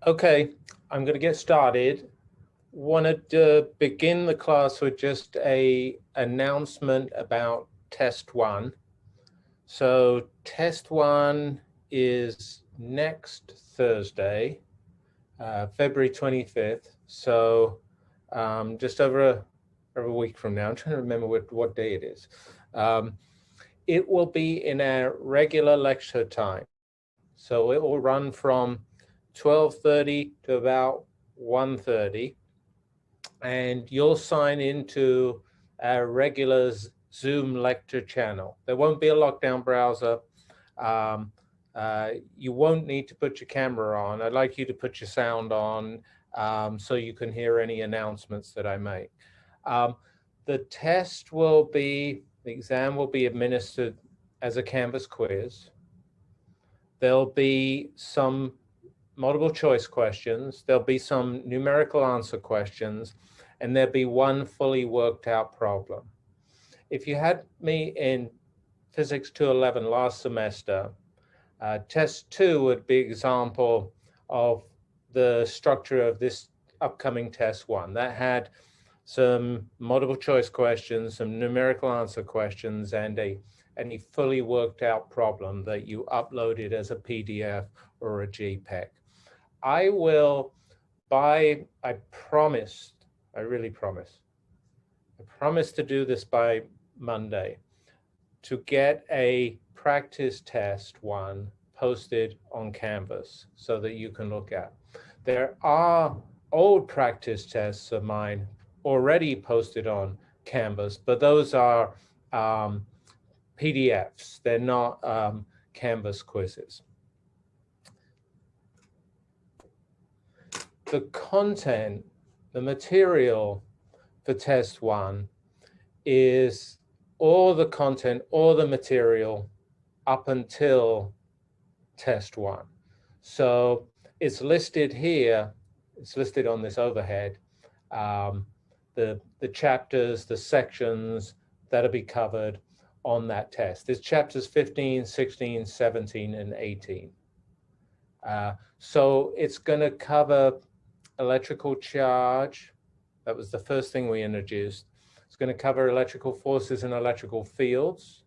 Okay, I'm going to get started. Wanted to begin the class with just a announcement about test one. So test one is next Thursday, February 25th. So just over a week from now. I'm trying to remember what day it is. It will be in our regular lecture time. So it will run from 12:30 to about 1:30, and you'll sign into our regular Zoom lecture channel. There won't be a lockdown browser. Um, you won't need to put your camera on. I'd like you to put your sound on so you can hear any announcements that I make. The exam will be administered as a Canvas quiz. There'll be some multiple choice questions, there'll be some numerical answer questions, and there'll be one fully worked out problem. If you had me in Physics 211 last semester, test 2 would be an example of the structure of this upcoming test 1. That had some multiple choice questions, some numerical answer questions, and a fully worked out problem that you uploaded as a PDF or a JPEG. I will, I promised, I really promise, I promised to do this by Monday, to get a practice test one posted on Canvas so that you can look at. There are old practice tests of mine already posted on Canvas, but those are PDFs. They're not Canvas quizzes. The content, the material for test one is all the content, all the material up until test one. So it's listed here, it's listed on this overhead, the chapters, the sections that'll be covered on that test. There's chapters 15, 16, 17, and 18. So it's going to cover electrical charge. That was the first thing we introduced. It's going to cover electrical forces and electrical fields.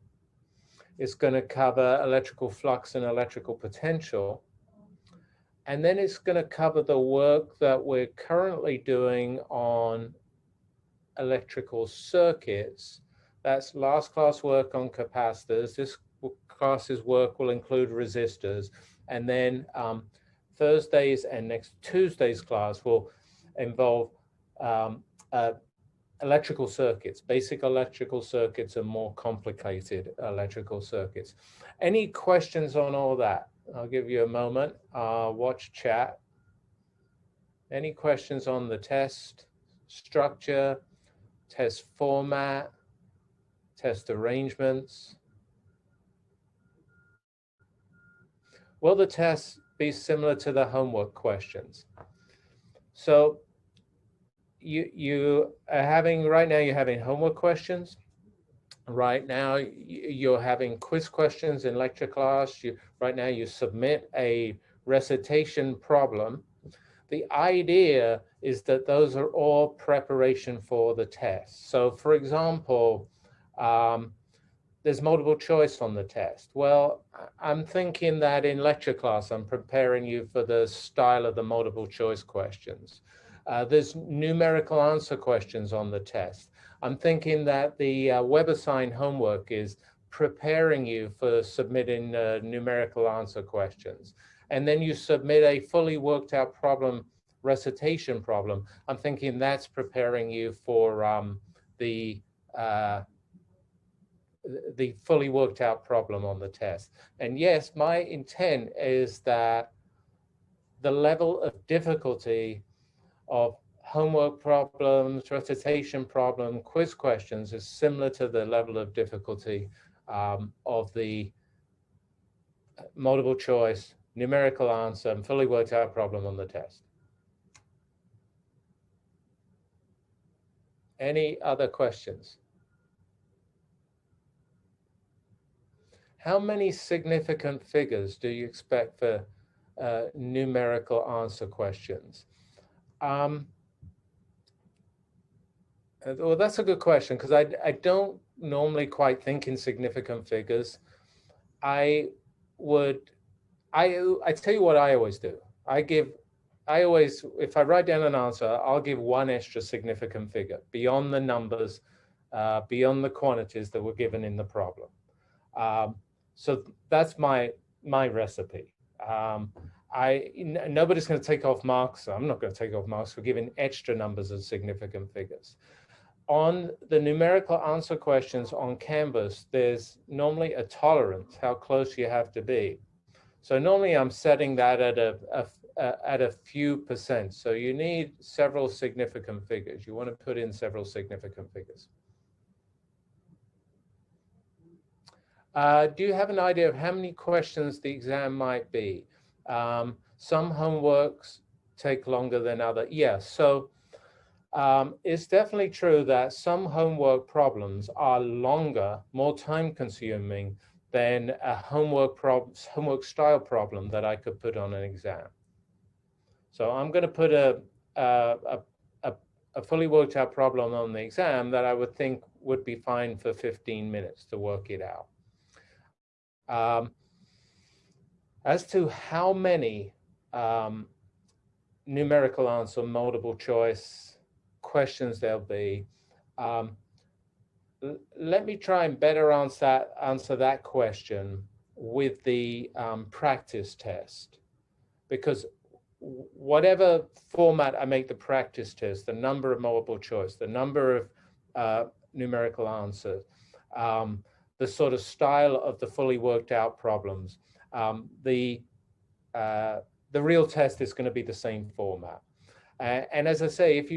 It's going to cover electrical flux and electrical potential. And then it's going to cover the work that we're currently doing on electrical circuits. That's last class work on capacitors. This class's work will include resistors. And then Thursday's and next Tuesday's class will involve electrical circuits, basic electrical circuits and more complicated electrical circuits. Any questions on all that? I'll give you a moment. Watch chat. Any questions on the test structure, test format, test arrangements? Will the test be similar to the homework questions? So you are having, right now you're having homework questions. Right now you're having quiz questions in lecture class. Right now you submit a recitation problem. The idea is that those are all preparation for the test. So for example, there's multiple choice on the test. Well, I'm thinking that in lecture class, I'm preparing you for the style of the multiple choice questions. There's numerical answer questions on the test. I'm thinking that the WebAssign homework is preparing you for submitting numerical answer questions. And then you submit a fully worked out problem, recitation problem. I'm thinking that's preparing you for the fully worked out problem on the test. And yes, my intent is that the level of difficulty of homework problems, recitation problem, quiz questions is similar to the level of difficulty of the multiple choice, numerical answer, and fully worked out problem on the test. Any other questions? How many significant figures do you expect for numerical answer questions? Well, that's a good question, because I don't normally quite think in significant figures. I tell you what I always do. If I write down an answer, I'll give one extra significant figure beyond the numbers, beyond the quantities that were given in the problem. So that's my recipe. Nobody's going to take off marks. I'm not going to take off marks for giving extra numbers of significant figures. On the numerical answer questions on Canvas, there's normally a tolerance, how close you have to be. So normally I'm setting that at a few percent. So you need several significant figures. You want to put in several significant figures. Do you have an idea of how many questions the exam might be? Some homeworks take longer than others. Yes, so it's definitely true that some homework problems are longer, more time consuming than a homework style problem that I could put on an exam. So I'm going to put a fully worked out problem on the exam that I would think would be fine for 15 minutes to work it out. As to how many numerical answer, multiple choice questions there'll be, let me try and better answer that question with the practice test, because whatever format I make the practice test, the number of multiple choice, the number of numerical answers, the sort of style of the fully worked out problems, the real test is going to be the same format. And as I say, if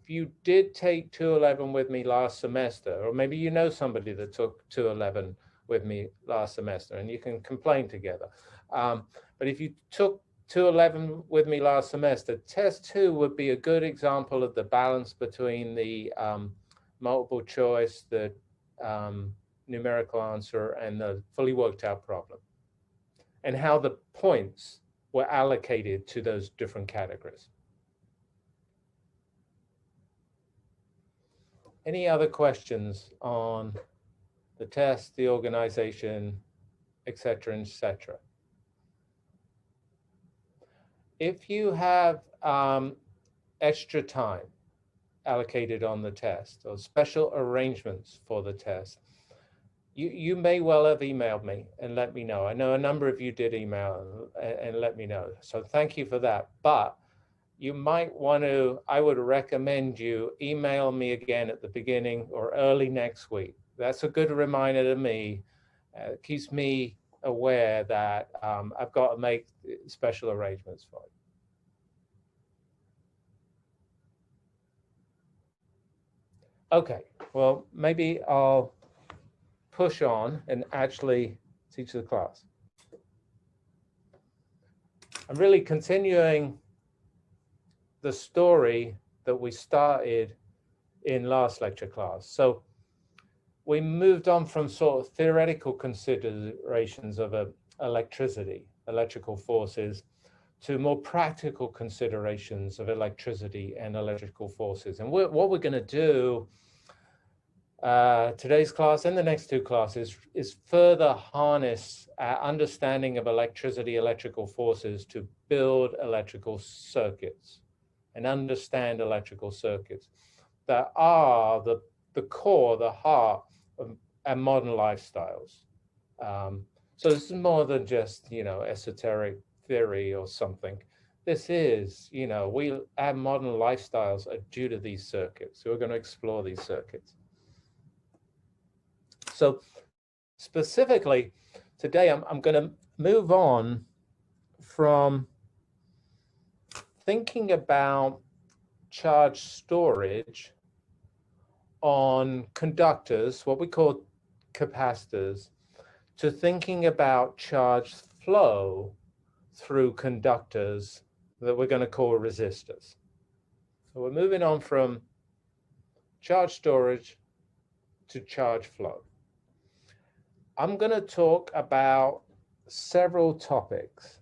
you did take 211 with me last semester, or maybe you know somebody that took 211 with me last semester, and you can complain together. But if you took 211 with me last semester, test 2 would be a good example of the balance between the multiple choice, the numerical answer, and the fully worked out problem, and how the points were allocated to those different categories. Any other questions on the test, the organization, etc., etc.? If you have extra time allocated on the test or special arrangements for the test, you may well have emailed me and let me know. I know a number of you did email and let me know. So thank you for that. But you might want to, I would recommend you email me again at the beginning or early next week. That's a good reminder to me. It keeps me aware that I've got to make special arrangements for it. Okay, well, maybe I'll push on and actually teach the class. I'm really continuing the story that we started in last lecture class. So we moved on from sort of theoretical considerations of electricity, electrical forces, to more practical considerations of electricity and electrical forces. And what we're going to do today's class and the next two classes is further harness our understanding of electricity, electrical forces to build electrical circuits and understand electrical circuits that are the core, the heart of our modern lifestyles. So this is more than just, esoteric theory or something. This is, our modern lifestyles are due to these circuits. So we're going to explore these circuits. So specifically, today I'm going to move on from thinking about charge storage on conductors, what we call capacitors, to thinking about charge flow through conductors that we're going to call resistors. So we're moving on from charge storage to charge flow. I'm going to talk about several topics.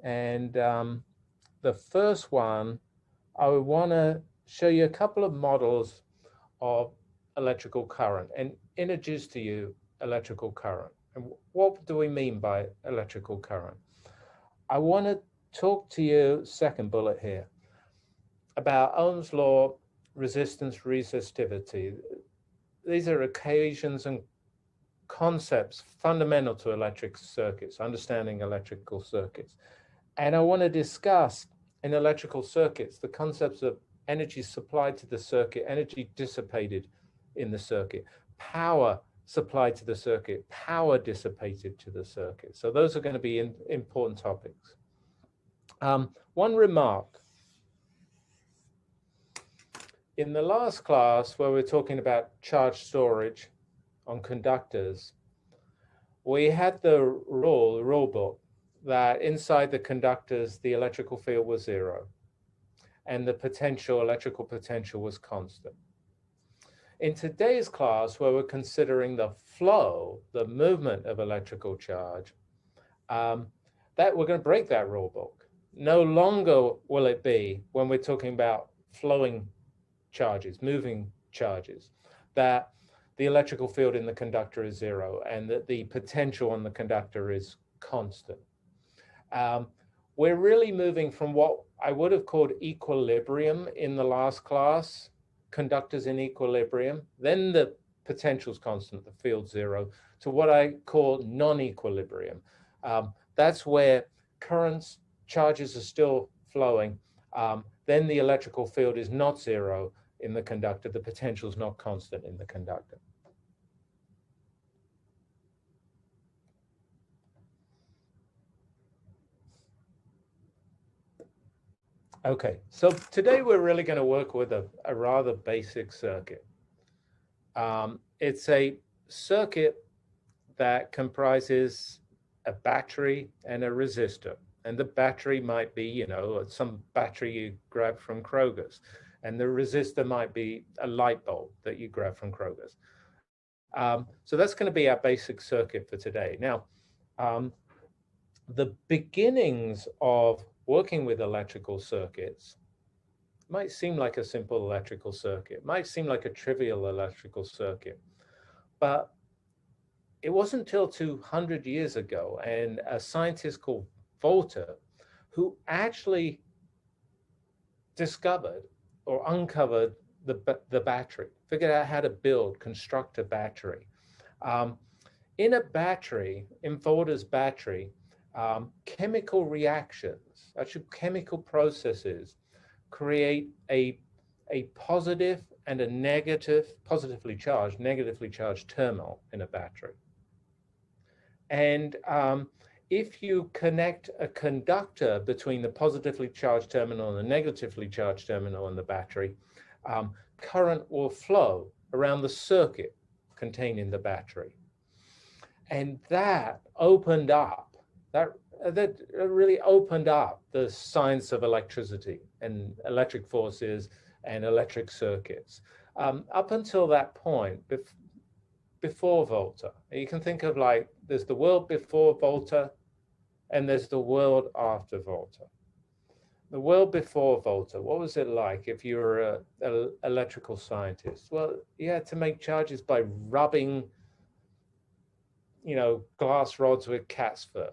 And the first one, I would want to show you a couple of models of electrical current and introduce to you electrical current. And what do we mean by electrical current? I want to talk to you, second bullet here, about Ohm's law, resistance, resistivity. These are occasions and concepts fundamental to electric circuits, understanding electrical circuits. And I want to discuss in electrical circuits the concepts of energy supplied to the circuit, energy dissipated in the circuit, power supplied to the circuit, power dissipated to the circuit. So those are going to be important topics. One remark. In the last class, where we're talking about charge storage on conductors, we had the rule book that inside the conductors, the electrical field was zero and the electrical potential was constant. In today's class, where we're considering the flow, the movement of electrical charge, that we're going to break that rule book. No longer will it be, when we're talking about flowing charges, moving charges, that the electrical field in the conductor is zero and that the potential on the conductor is constant. We're really moving from what I would have called equilibrium in the last class, conductors in equilibrium, then the potential's constant, the field's zero, to what I call non-equilibrium. That's where currents, charges are still flowing. Then the electrical field is not zero in the conductor, the potential is not constant in the conductor. Okay, so today we're really going to work with a rather basic circuit. It's a circuit that comprises a battery and a resistor. And the battery might be, you know, some battery you grab from Kroger's. And the resistor might be a light bulb that you grab from Kroger's. So that's going to be our basic circuit for today. Now, the beginnings of working with electrical circuits might seem like a simple electrical circuit, might seem like a trivial electrical circuit, but it wasn't until 200 years ago, and a scientist called Volta, who actually discovered or uncovered the battery, figured out how to construct a battery. In a battery, in Volta's battery, chemical reactions, actually chemical processes, create a positive and a negative, positively charged, negatively charged terminal in a battery. And if you connect a conductor between the positively charged terminal and the negatively charged terminal in the battery, current will flow around the circuit contained in the battery. And that opened up, that really opened up the science of electricity and electric forces and electric circuits. Up until that point, before Volta, you can think of like, there's the world before Volta and there's the world after Volta. The world before Volta, what was it like if you were an electrical scientist? Well, you had to make charges by rubbing, you know, glass rods with cat's fur.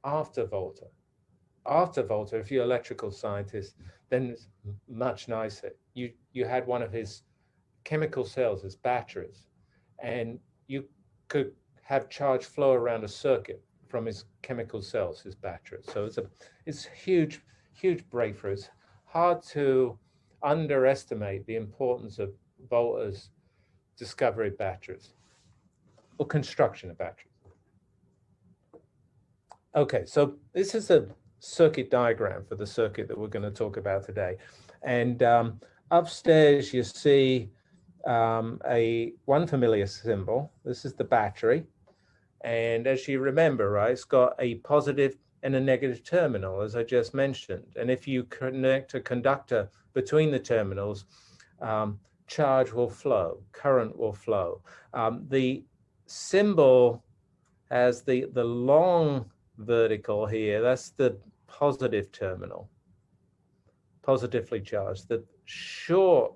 After Volta, if you're an electrical scientist, then it's much nicer. You had one of his chemical cells as batteries, and you could have charge flow around a circuit from his chemical cells, his batteries. So it's huge breakthrough. It's hard to underestimate the importance of Volta's discovery of batteries or construction of batteries. Okay, so this is a circuit diagram for the circuit that we're going to talk about today. And upstairs you see one familiar symbol. This is the battery. And as you remember, right, it's got a positive and a negative terminal, as I just mentioned. And if you connect a conductor between the terminals, charge will flow, current will flow. The symbol has the long vertical here, that's the positive terminal, positively charged. The short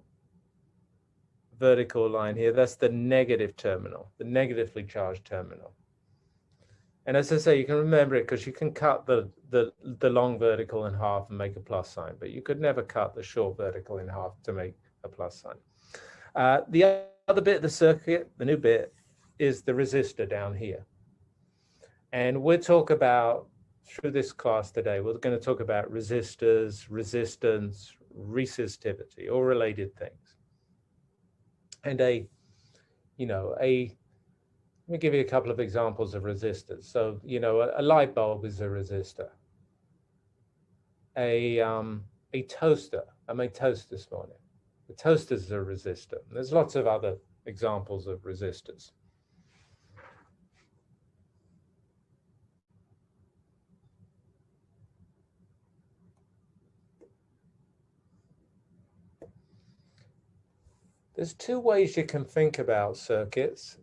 vertical line here, that's the negative terminal, the negatively charged terminal. And as I say, you can remember it because you can cut the long vertical in half and make a plus sign, but you could never cut the short vertical in half to make a plus sign. The other bit of the circuit, the new bit, is the resistor down here. And we'll talk about, through this class today, we're going to talk about resistors, resistance, resistivity, all related things. And let me give you a couple of examples of resistors. So, a light bulb is a resistor. A toaster, I made toast this morning. The toaster is a resistor. There's lots of other examples of resistors. There's two ways you can think about circuits.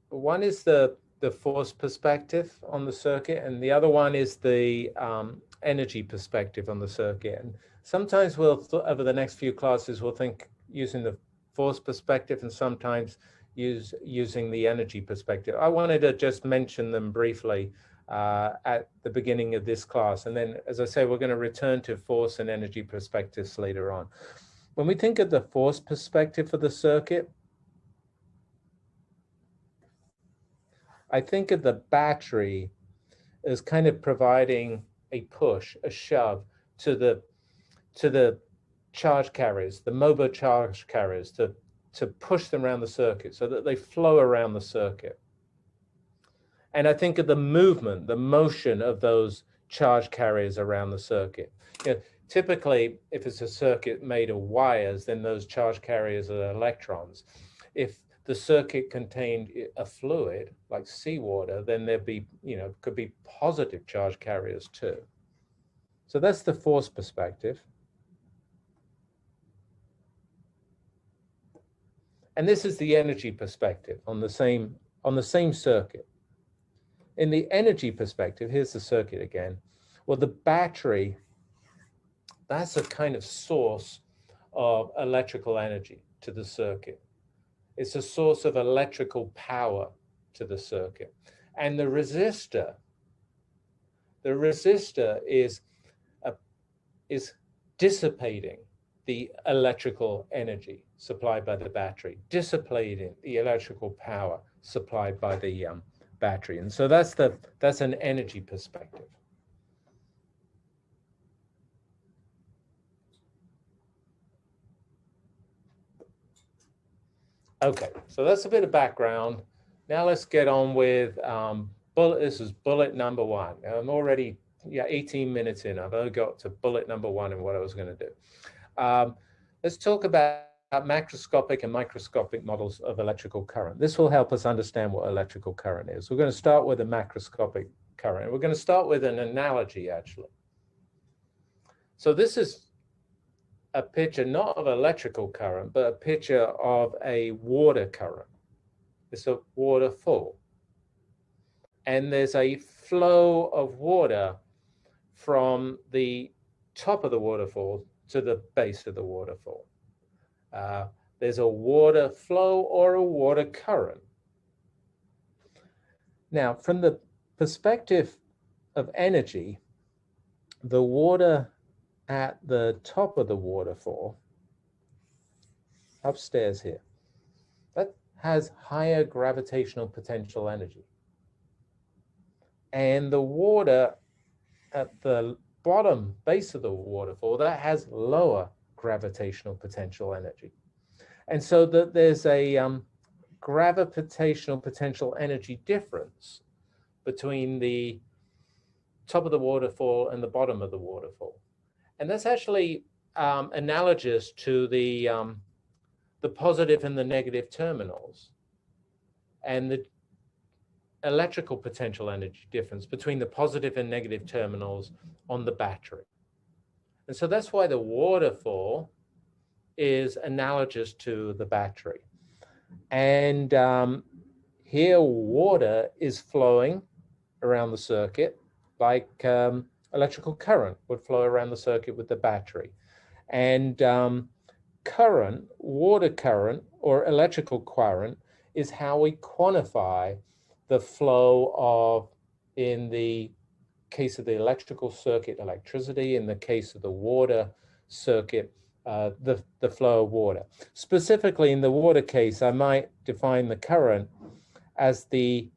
One is the force perspective on the circuit, and the other one is the energy perspective on the circuit. And sometimes over the next few classes, we'll think using the force perspective and sometimes using the energy perspective. I wanted to just mention them briefly at the beginning of this class. And then, as I say, we're going to return to force and energy perspectives later on. When we think of the force perspective for the circuit, I think of the battery as kind of providing a push, a shove to the charge carriers, the mobile charge carriers, to push them around the circuit so that they flow around the circuit. And I think of the movement, the motion of those charge carriers around the circuit. Typically, if it's a circuit made of wires, then those charge carriers are electrons. If the circuit contained a fluid like seawater, then there'd be, could be positive charge carriers too. So that's the force perspective. And this is the energy perspective on the same circuit. In the energy perspective, here's the circuit again. Well, the battery, that's a kind of source of electrical energy to the circuit. It's a source of electrical power to the circuit. And the resistor is dissipating the electrical energy supplied by the battery, dissipating the electrical power supplied by the battery. And so that's an energy perspective. Okay, so that's a bit of background. Now let's get on with this is bullet number one. I'm already 18 minutes in. I've only got to bullet number one and what I was going to do. Let's talk about macroscopic and microscopic models of electrical current. This will help us understand what electrical current is. We're going to start with a macroscopic current. We're going to start with an analogy, actually. So this is a picture not of electrical current, but a picture of a water current. It's a waterfall. And there's a flow of water from the top of the waterfall to the base of the waterfall. There's a water flow or a water current. Now, from the perspective of energy, the water at the top of the waterfall, upstairs here, that has higher gravitational potential energy. And the water at the bottom base of the waterfall, that has lower gravitational potential energy. And so that there's a gravitational potential energy difference between the top of the waterfall and the bottom of the waterfall. And that's actually analogous to the positive and the negative terminals and the electrical potential energy difference between the positive and negative terminals on the battery. And so that's why the waterfall is analogous to the battery. And here water is flowing around the circuit, like electrical current would flow around the circuit with the battery. And current, water current, or electrical current is how we quantify the flow of, in the case of the electrical circuit, electricity. In the case of the water circuit, the flow of water. Specifically in the water case, I might define the current as the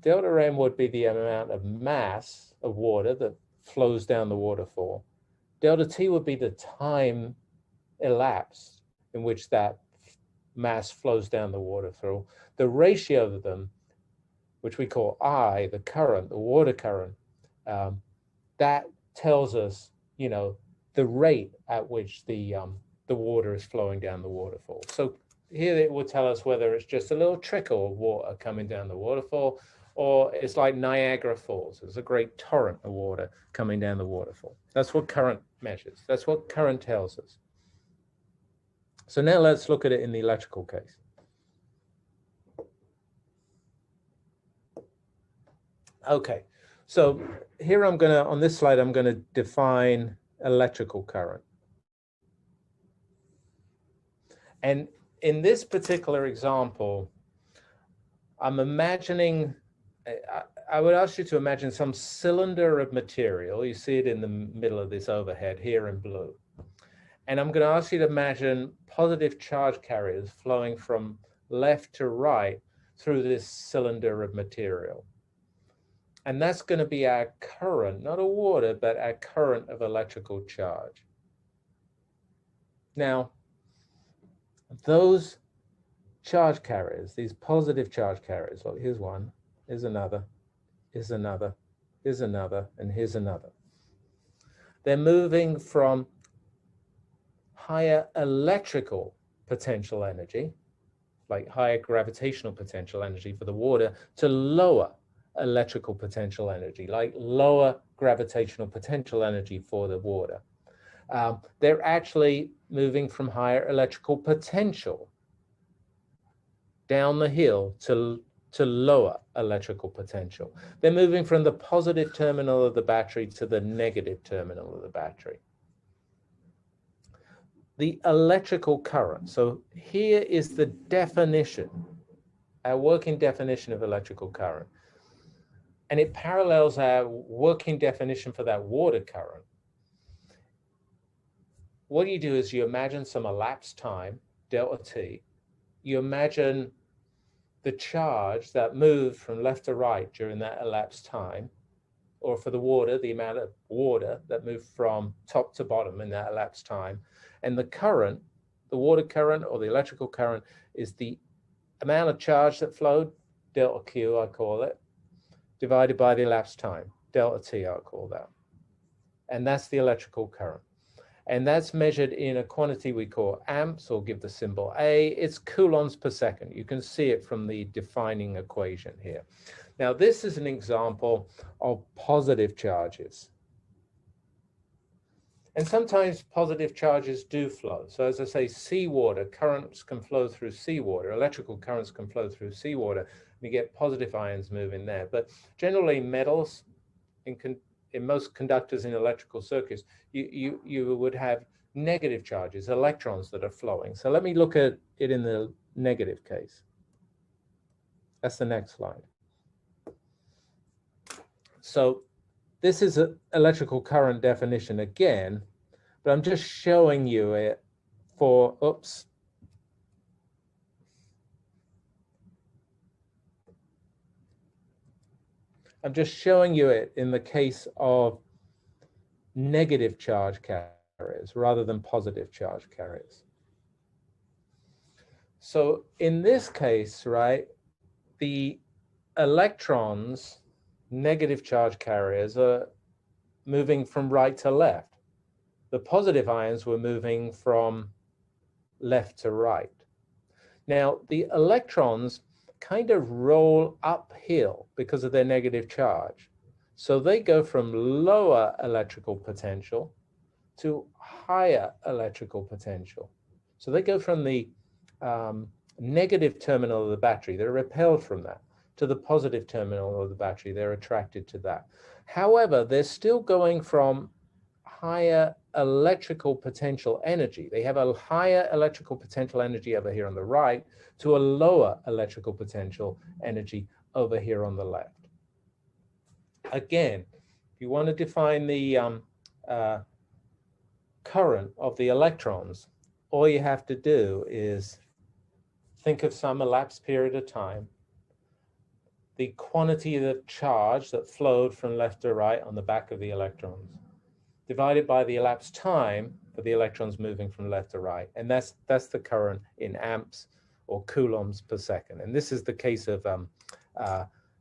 delta M would be the amount of mass of water that flows down the waterfall. Delta T would be the time elapsed in which that mass flows down the waterfall. The ratio of them, which we call I, the current, the water current, that tells us, you know, the rate at which the water is flowing down the waterfall. So here it will tell us whether it's just a little trickle of water coming down the waterfall, or it's like Niagara Falls. It's a great torrent of water coming down the waterfall. That's what current measures. That's what current tells us. So now let's look at it in the electrical case. Okay, so here I'm going to, on this slide, I'm going to define electrical current. And in this particular example, I'm imagining, I would ask you to imagine some cylinder of material. You see it in the middle of this overhead here in blue. And I'm going to ask you to imagine positive charge carriers flowing from left to right through this cylinder of material. And that's going to be our current, not a water, but our current of electrical charge. Now, those charge carriers, these positive charge carriers, look, here's one, here's another, here's another, here's another, and here's another. They're moving from higher electrical potential energy, like higher gravitational potential energy for the water, to lower electrical potential energy, like lower gravitational potential energy for the water. They're actually moving from higher electrical potential down the hill to lower electrical potential. They're moving from the positive terminal of the battery to the negative terminal of the battery. The electrical current. So here is the definition, our working definition of electrical current. And it parallels our working definition for that water current. What you do is you imagine some elapsed time, delta T. You imagine the charge that moved from left to right during that elapsed time, or for the water, the amount of water that moved from top to bottom in that elapsed time. And the current, the water current or the electrical current, is the amount of charge that flowed, delta Q I call it, divided by the elapsed time, delta T I'll call that. And that's the electrical current. And that's measured in a quantity we call amps, or give the symbol A. It's coulombs per second. You can see it from the defining equation here. Now, this is an example of positive charges. And sometimes positive charges do flow. So as I say, seawater, currents can flow through seawater. Electrical currents can flow through seawater. You get positive ions moving there. But generally, metals, in most conductors in electrical circuits, you would have negative charges, electrons that are flowing. So let me look at it in the negative case. That's the next slide. So this is an electrical current definition again, but I'm just showing you it for, oops. I'm just showing you it in the case of negative charge carriers rather than positive charge carriers. So in this case, right, the electrons, negative charge carriers, are moving from right to left. The positive ions were moving from left to right. Now, the electrons kind of roll uphill because of their negative charge. So they go from lower electrical potential to higher electrical potential. So they go from the negative terminal of the battery, they're repelled from that, to the positive terminal of the battery. They're attracted to that. However, they're still going from higher electrical potential energy. They have a higher electrical potential energy over here on the right to a lower electrical potential energy over here on the left. Again, if you want to define the current of the electrons, all you have to do is think of some elapsed period of time, the quantity of charge that flowed from left to right on the back of the electrons, divided by the elapsed time for the electrons moving from left to right. And that's the current in amps or coulombs per second. And this is the case of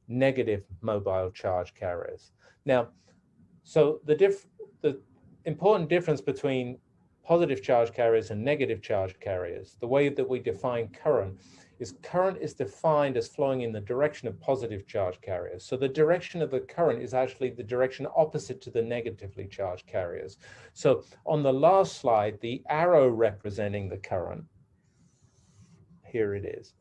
negative mobile charge carriers. Now, so the important difference between positive charge carriers and negative charge carriers, the way that we define current is defined as flowing in the direction of positive charge carriers. So the direction of the current is actually the direction opposite to the negatively charged carriers. So on the last slide, the arrow representing the current, here it is,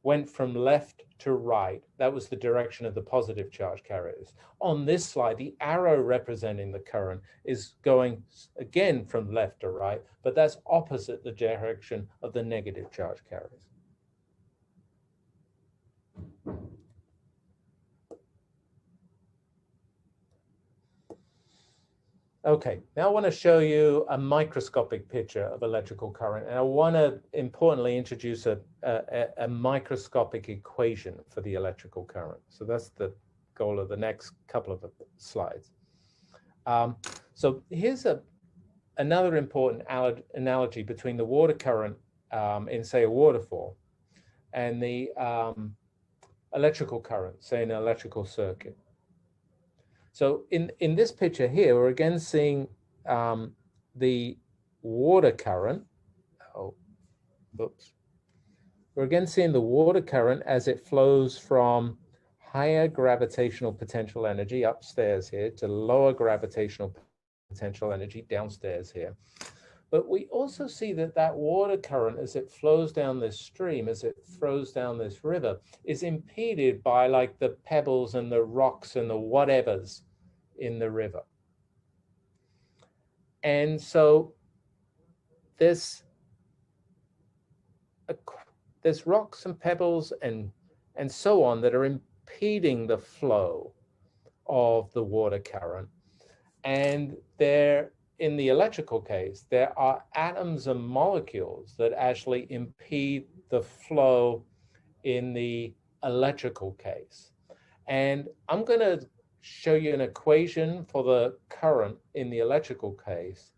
went from left to right. That was the direction of the positive charge carriers. On this slide, the arrow representing the current is going again from left to right, but that's opposite the direction of the negative charge carriers. Okay, now I want to show you a microscopic picture of electrical current, and I want to importantly introduce a microscopic equation for the electrical current. So that's the goal of the next couple of slides. So here's another important analogy between the water current in, say, a waterfall and the electrical current, say, in an electrical circuit. So in this picture here, we're again seeing the water current. Oh, oops. We're again seeing the water current as it flows from higher gravitational potential energy upstairs here to lower gravitational potential energy downstairs here. But we also see that that water current, as it flows down this stream, as it flows down this river, is impeded by like the pebbles and the rocks and the whatevers in the river. And so there's rocks and pebbles and so on that are impeding the flow of the water current. And there, in the electrical case, there are atoms and molecules that actually impede the flow in the electrical case. And I'm going to show you an equation for the current in the electrical case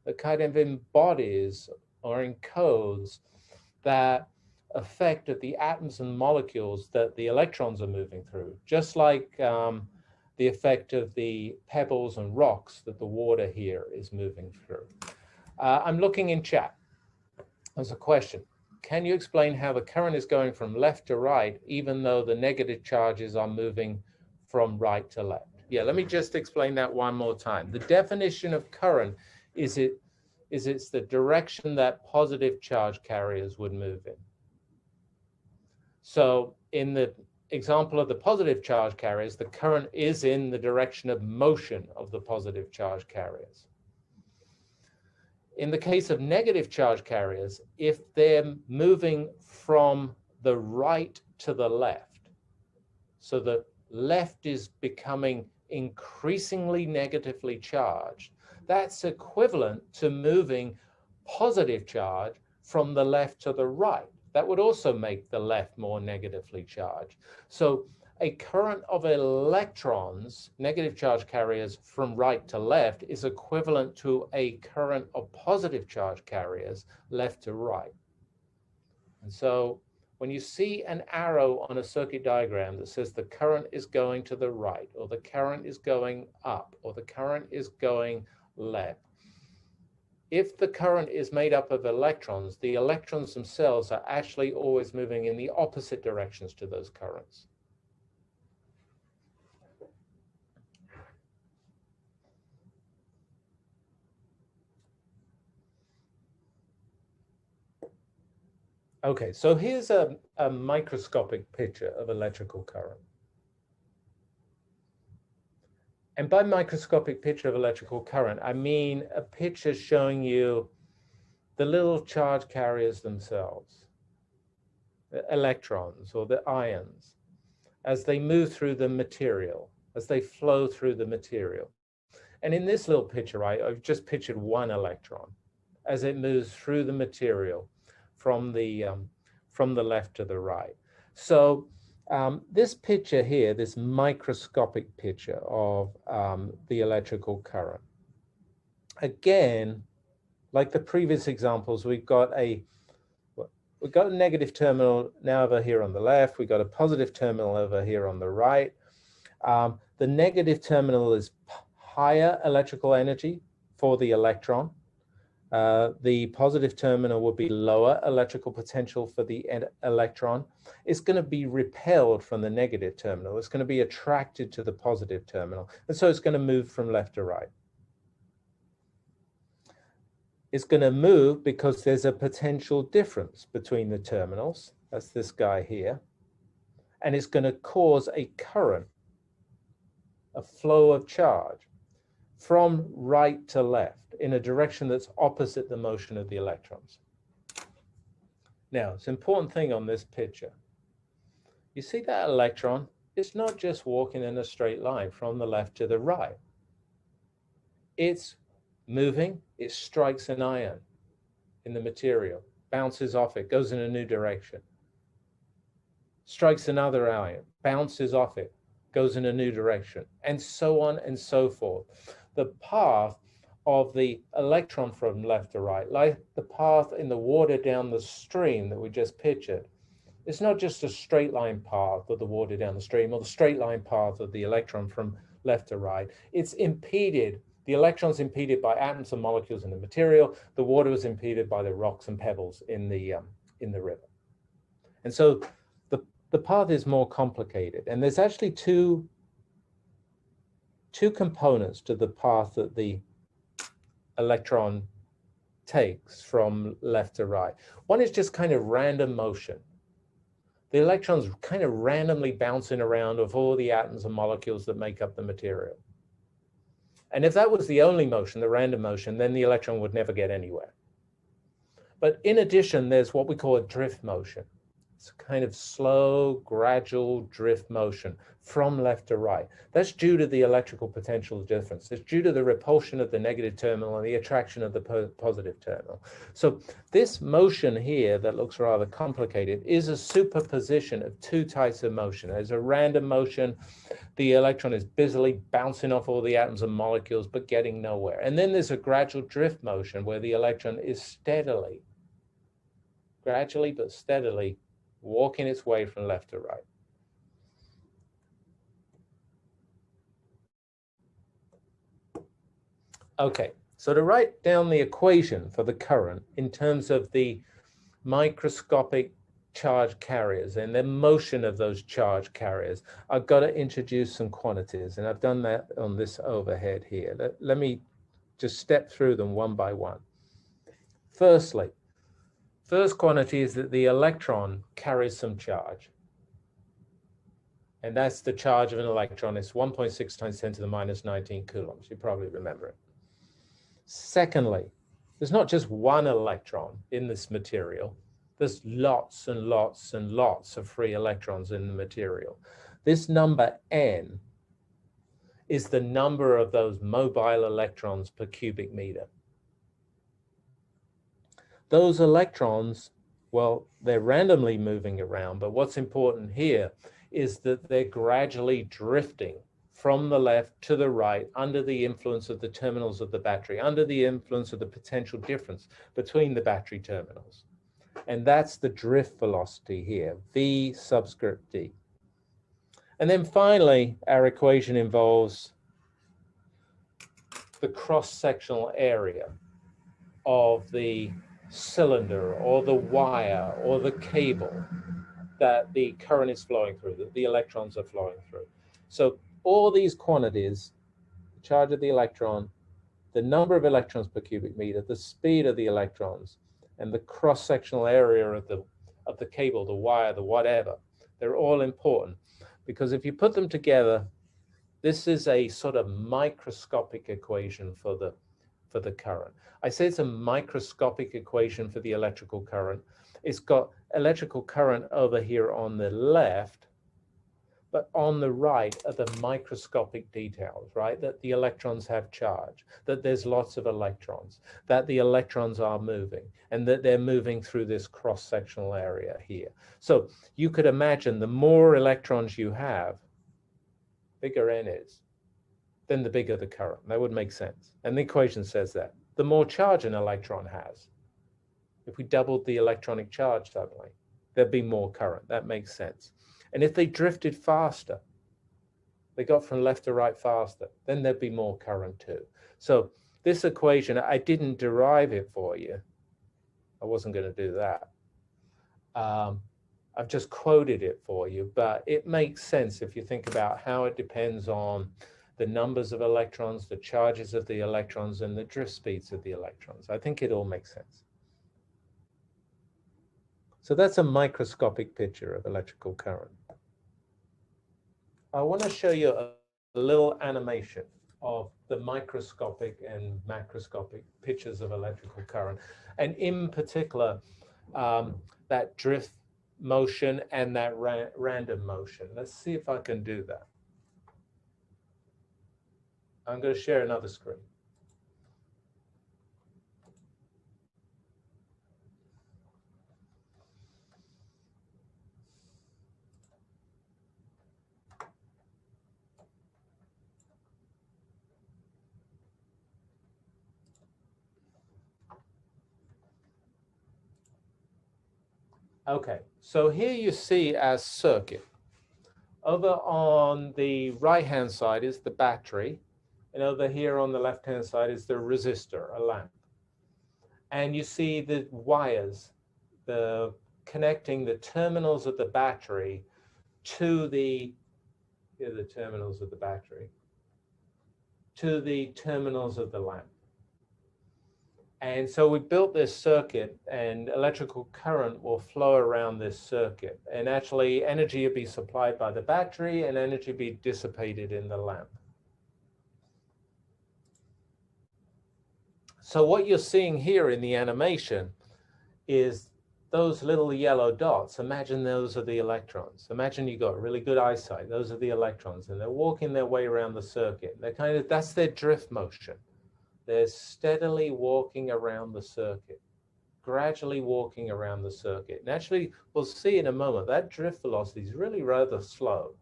that kind of embodies or encodes that effect of the atoms and molecules that the electrons are moving through, just like the effect of the pebbles and rocks that the water here is moving through. I'm looking in chat. There's a question. Can you explain how the current is going from left to right, even though the negative charges are moving from right to left? Yeah, let me just explain that one more time. The definition of current is it's the direction that positive charge carriers would move in. So in the example of the positive charge carriers, the current is in the direction of motion of the positive charge carriers. In the case of negative charge carriers, if they're moving from the right to the left, so the left is becoming increasingly negatively charged, that's equivalent to moving positive charge from the left to the right. That would also make the left more negatively charged. So a current of electrons, negative charge carriers from right to left, is equivalent to a current of positive charge carriers left to right. And so when you see an arrow on a circuit diagram that says the current is going to the right, or the current is going up, or the current is going left, if the current is made up of electrons, the electrons themselves are actually always moving in the opposite directions to those currents. Okay, so here's a microscopic picture of electrical current. And by microscopic picture of electrical current, I mean a picture showing you the little charge carriers themselves, the electrons or the ions, as they move through the material, as they flow through the material. And in this little picture, I've just pictured one electron as it moves through the material from the left to the right. So this picture here, this microscopic picture of the electrical current. Again, like the previous examples, we've got a negative terminal now over here on the left. We've got a positive terminal over here on the right. The negative terminal is higher electrical energy for the electron. The positive terminal will be lower electrical potential for the electron. It's going to be repelled from the negative terminal. It's going to be attracted to the positive terminal. And so it's going to move from left to right. It's going to move because there's a potential difference between the terminals. That's this guy here. And it's going to cause a current, a flow of charge from right to left in a direction that's opposite the motion of the electrons. Now, it's an important thing on this picture. You see that electron? It's not just walking in a straight line from the left to the right. It's moving, it strikes an ion in the material, bounces off it, goes in a new direction. Strikes another ion, bounces off it, goes in a new direction, and so on and so forth. The path of the electron from left to right, like the path in the water down the stream that we just pictured, it's not just a straight line path of the water down the stream or the straight line path of the electron from left to right. It's impeded. The electron's impeded by atoms and molecules in the material. The water is impeded by the rocks and pebbles in the river. And so the path is more complicated. And there's actually two components to the path that the electron takes from left to right. One is just kind of random motion. The electron's kind of randomly bouncing around of all the atoms and molecules that make up the material. And if that was the only motion, the random motion, then the electron would never get anywhere. But in addition, there's what we call a drift motion. It's a kind of slow, gradual drift motion from left to right. That's due to the electrical potential difference. It's due to the repulsion of the negative terminal and the attraction of the positive terminal. So this motion here that looks rather complicated is a superposition of two types of motion. There's a random motion. The electron is busily bouncing off all the atoms and molecules, but getting nowhere. And then there's a gradual drift motion where the electron is steadily, gradually but steadily, walking its way from left to right. Okay, so to write down the equation for the current in terms of the microscopic charge carriers and the motion of those charge carriers, I've got to introduce some quantities, and I've done that on this overhead here. Let me just step through them one by one. Firstly, first quantity is that the electron carries some charge. And that's the charge of an electron. It's 1.6 times 10 to the minus 19 coulombs. You probably remember it. Secondly, there's not just one electron in this material. There's lots and lots and lots of free electrons in the material. This number n is the number of those mobile electrons per cubic meter. Those electrons, well, they're randomly moving around, but what's important here is that they're gradually drifting from the left to the right under the influence of the terminals of the battery, under the influence of the potential difference between the battery terminals. And that's the drift velocity here, V subscript D. And then finally, our equation involves the cross-sectional area of the cylinder or the wire or the cable that the current is flowing through, that the electrons are flowing through. So all these quantities, the charge of the electron, the number of electrons per cubic meter, the speed of the electrons, and the cross-sectional area of the cable, the wire, the whatever. They're all important because if you put them together, this is a sort of microscopic equation for the current. I say it's a microscopic equation for the electrical current. It's got electrical current over here on the left, but on the right are the microscopic details, right? That the electrons have charge, that there's lots of electrons, that the electrons are moving, and that they're moving through this cross-sectional area here. So you could imagine the more electrons you have, bigger N is, then the bigger the current. That would make sense. And the equation says that. The more charge an electron has, if we doubled the electronic charge suddenly, there'd be more current. That makes sense. And if they drifted faster, they got from left to right faster, then there'd be more current too. So this equation, I didn't derive it for you. I wasn't going to do that. I've just quoted it for you, but it makes sense if you think about how it depends on the numbers of electrons, the charges of the electrons, and the drift speeds of the electrons. I think it all makes sense. So that's a microscopic picture of electrical current. I want to show you a little animation of the microscopic and macroscopic pictures of electrical current, and in particular, that drift motion and that random motion. Let's see if I can do that. I'm going to share another screen. Okay, so here you see our circuit. Over on the right-hand side is the battery, and over here on the left-hand side is the resistor, a lamp. And you see the wires, connecting the terminals of the here are the terminals of the battery, to the terminals of the lamp. And so we built this circuit, and electrical current will flow around this circuit. And actually, energy will be supplied by the battery, and energy will be dissipated in the lamp. So what you're seeing here in the animation is those little yellow dots. Imagine those are the electrons. Imagine you got really good eyesight. Those are the electrons, and they're walking their way around the circuit. They're that's their drift motion. They're steadily walking around the circuit, gradually walking around the circuit. And actually, we'll see in a moment, that drift velocity is really rather slow.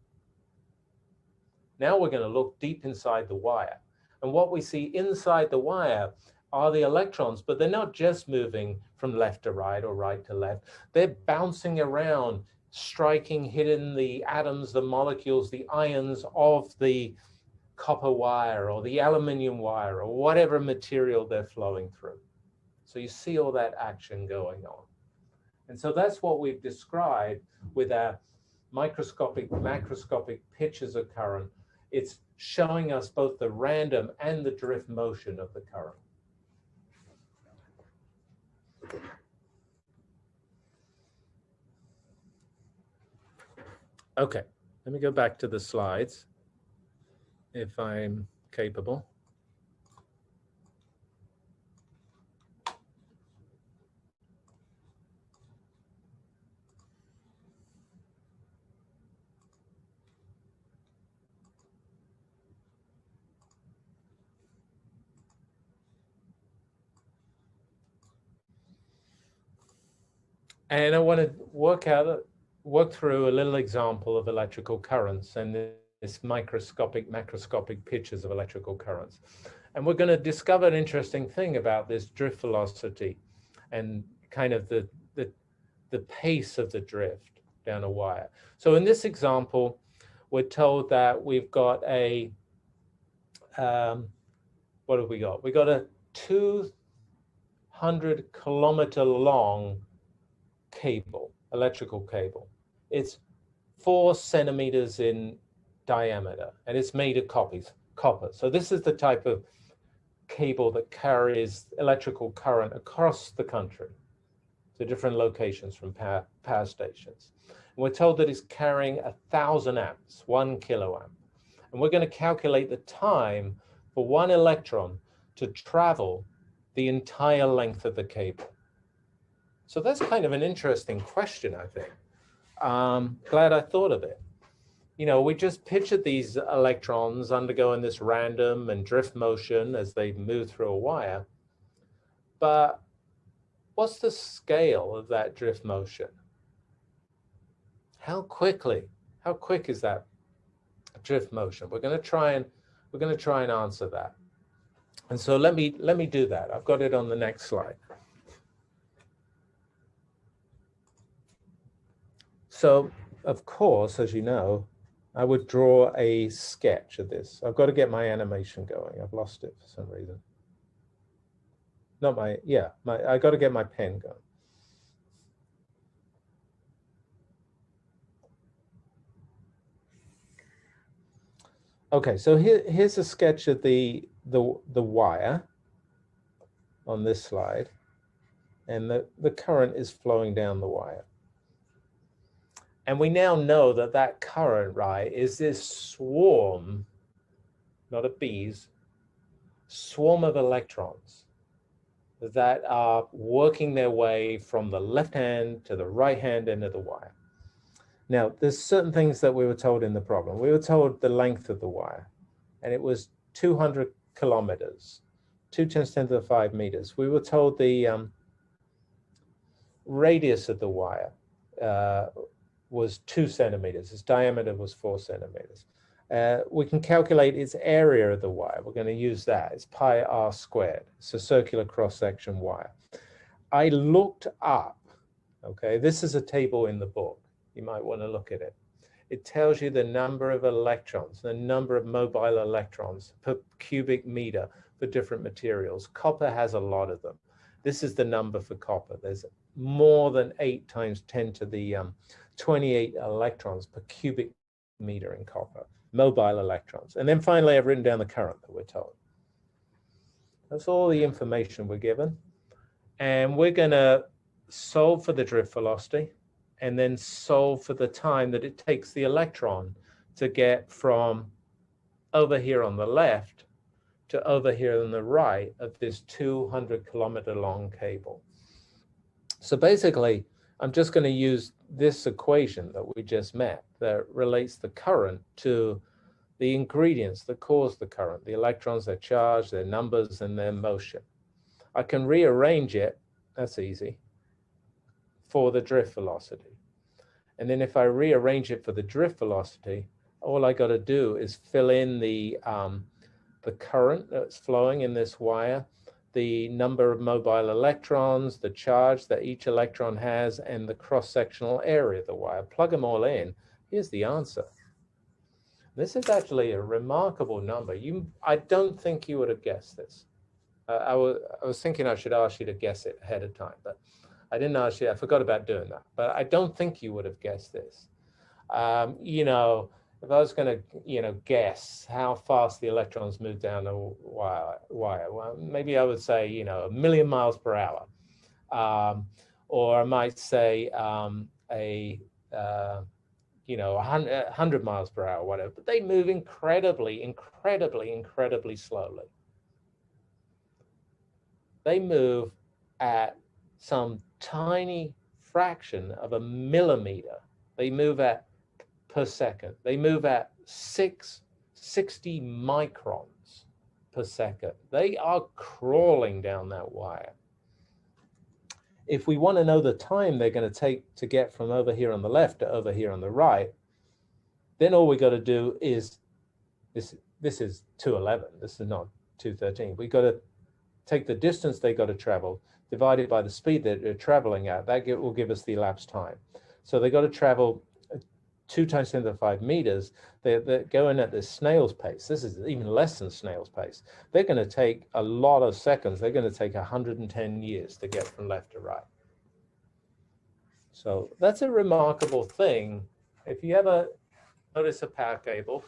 Now we're going to look deep inside the wire. And what we see inside the wire are the electrons, but they're not just moving from left to right or right to left. They're bouncing around, striking, hitting the atoms, the molecules, the ions of the copper wire or the aluminum wire or whatever material they're flowing through. So you see all that action going on. And so that's what we've described with our microscopic, macroscopic pictures of current. It's showing us both the random and the drift motion of the current. Okay, let me go back to the slides, if I'm capable. And I want to work through a little example of electrical currents and this microscopic, macroscopic pictures of electrical currents. And we're going to discover an interesting thing about this drift velocity and kind of the pace of the drift down a wire. So in this example, we're told that we've got a, what have we got? We got a 200-kilometer long cable, electrical cable. It's 4 centimeters in diameter, and it's made of copper. So this is the type of cable that carries electrical current across the country. to different locations from power stations. And we're told that it's carrying 1,000 amps, 1 kiloamp. And we're going to calculate the time for one electron to travel the entire length of the cable. So that's kind of an interesting question, I think. Glad I thought of it. You know, we just pictured these electrons undergoing this random and drift motion as they move through a wire. But what's the scale of that drift motion? How quick is that drift motion? We're going to try and answer that. And so let me do that. I've got it on the next slide. So, of course, as you know, I would draw a sketch of this. I've got to get my animation going. I've lost it for some reason. I got to get my pen going. Okay, so here's a sketch of the wire on this slide, and the current is flowing down the wire. And we now know that that current, right, is this swarm, not of bees, swarm of electrons that are working their way from the left hand to the right hand end of the wire. Now, there's certain things that we were told in the problem. We were told the length of the wire, and it was 200 kilometers, 2 × 10⁵ meters. We were told the radius of the wire was 2 centimeters. Its diameter was 4 centimeters. We can calculate its area of the wire. We're going to use that. It's pi r squared. It's a circular cross-section wire. I looked up, okay, this is a table in the book. You might want to look at it. It tells you the number of electrons, the number of mobile electrons per cubic meter for different materials. Copper has a lot of them. This is the number for copper. There's more than 8 × 10⁻28 electrons per cubic meter in copper, mobile electrons. And then finally, I've written down the current that we're told. That's all the information we're given. And we're going to solve for the drift velocity and then solve for the time that it takes the electron to get from over here on the left to over here on the right of this 200-kilometer long cable. So basically, I'm just going to use this equation that we just met that relates the current to the ingredients that cause the current, the electrons, their charge, their numbers, and their motion. I can rearrange it, that's easy, for the drift velocity. And then if I rearrange it for the drift velocity, all I got to do is fill in the current that's flowing in this wire, the number of mobile electrons, the charge that each electron has, and the cross-sectional area of the wire. Plug them all in. Here's the answer. This is actually a remarkable number. I don't think you would have guessed this. I was thinking I should ask you to guess it ahead of time, but I didn't ask you. I forgot about doing that. But I don't think you would have guessed this. You know, if I was going to, guess how fast the electrons move down the wire, well, maybe I would say, 1 million miles per hour. Or I might say 100 miles per hour, whatever. But they move incredibly, incredibly, incredibly slowly. They move at some tiny fraction of a millimeter. They move per second. They move at 60 microns per second. They are crawling down that wire. If we want to know the time they're going to take to get from over here on the left to over here on the right, then all we got to do is, this is 211, this is not 213. We got to take the distance they got to travel, divided by the speed that they're traveling at. That will give us the elapsed time. So they got to travel 2 × 10⁵ meters. They're going at this snail's pace. This is even less than snail's pace. They're going to take a lot of seconds. They're going to take 110 years to get from left to right. So that's a remarkable thing. If you ever notice a power cable,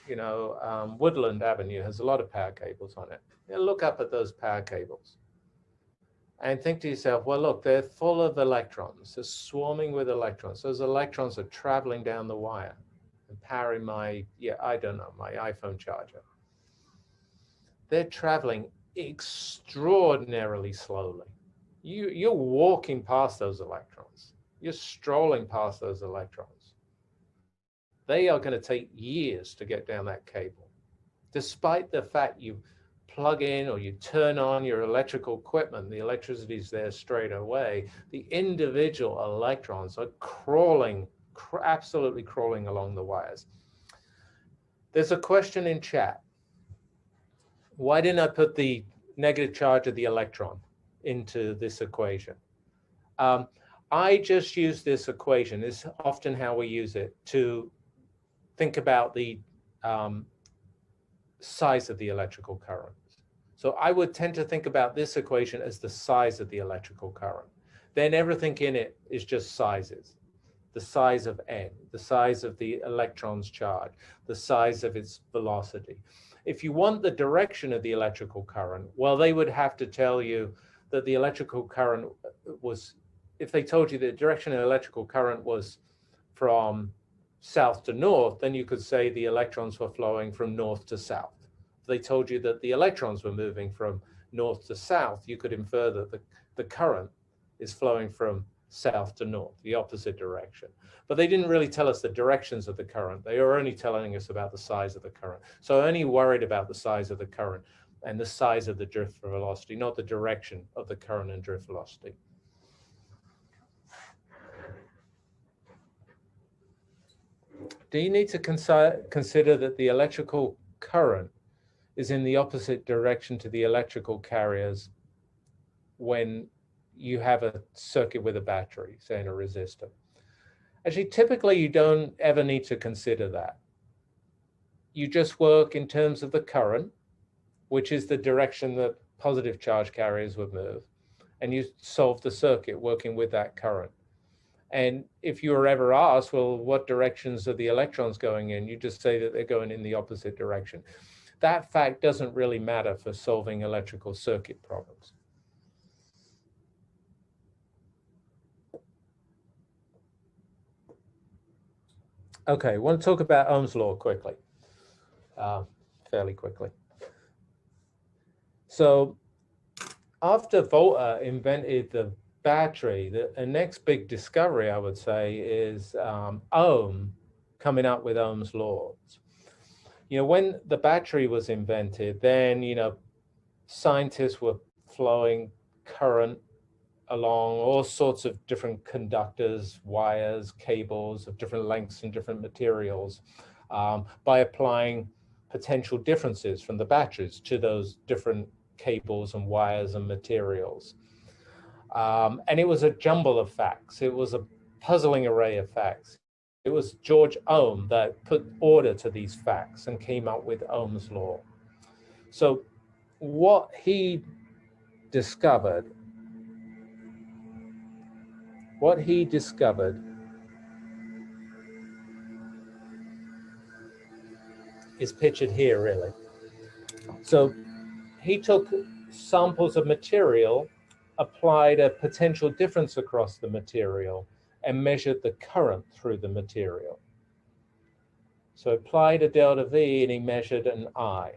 Woodland Avenue has a lot of power cables on it. Look up at those power cables. and think to yourself, well, look, they're full of electrons. They're swarming with electrons. Those electrons are traveling down the wire and powering my, I don't know, my iPhone charger. They're traveling extraordinarily slowly. You're walking past those electrons. You're strolling past those electrons. They are going to take years to get down that cable. Despite the fact you plug in or you turn on your electrical equipment, the electricity is there straight away, the individual electrons are crawling, absolutely crawling along the wires. There's a question in chat. Why didn't I put the negative charge of the electron into this equation? I just use this equation. It's often how we use it to think about the size of the electrical current. So I would tend to think about this equation as the size of the electrical current. Then everything in it is just sizes. The size of n, the size of the electron's charge, the size of its velocity. If you want the direction of the electrical current, well, they would have to tell you that the electrical current was, if they told you the direction of the electrical current was from south to north, then you could say the electrons were flowing from north to south. If they told you that the electrons were moving from north to south, you could infer that the current is flowing from south to north, the opposite direction. But they didn't really tell us the directions of the current. They were only telling us about the size of the current. So I only worried about the size of the current and the size of the drift velocity, not the direction of the current and drift velocity. Do you need to consider that the electrical current is in the opposite direction to the electrical carriers when you have a circuit with a battery, say in a resistor? Actually, typically you don't ever need to consider that. You just work in terms of the current, which is the direction that positive charge carriers would move, and you solve the circuit working with that current. And if you were ever asked, well, what directions are the electrons going in? You just say that they're going in the opposite direction. That fact doesn't really matter for solving electrical circuit problems. Okay, I want to talk about Ohm's law quickly, fairly quickly. So after Volta invented the battery, the next big discovery, I would say, is Ohm coming up with Ohm's laws. When the battery was invented, then, scientists were flowing current along all sorts of different conductors, wires, cables of different lengths and different materials by applying potential differences from the batteries to those different cables and wires and materials. And it was a jumble of facts. It was a puzzling array of facts. It was George Ohm that put order to these facts and came up with Ohm's law. So what he discovered is pictured here, really. So he took samples of material, applied a potential difference across the material, and measured the current through the material. So applied a delta V and he measured an I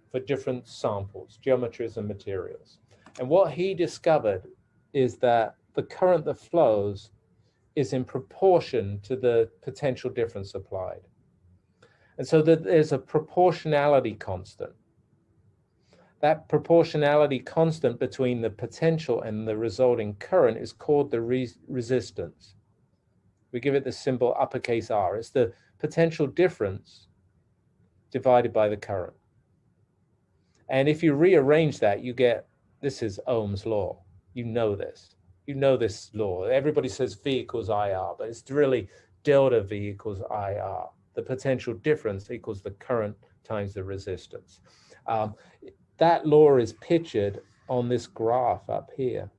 for different samples, geometries and materials. And what he discovered is that the current that flows is in proportion to the potential difference applied. And so that there's a proportionality constant. That proportionality constant between the potential and the resulting current is called the resistance. We give it the symbol uppercase R. It's the potential difference divided by the current. And if you rearrange that, you get, this is Ohm's law. You know this. You know this law. Everybody says V equals IR, but it's really delta V equals IR. The potential difference equals the current times the resistance. That law is pictured on this graph up here.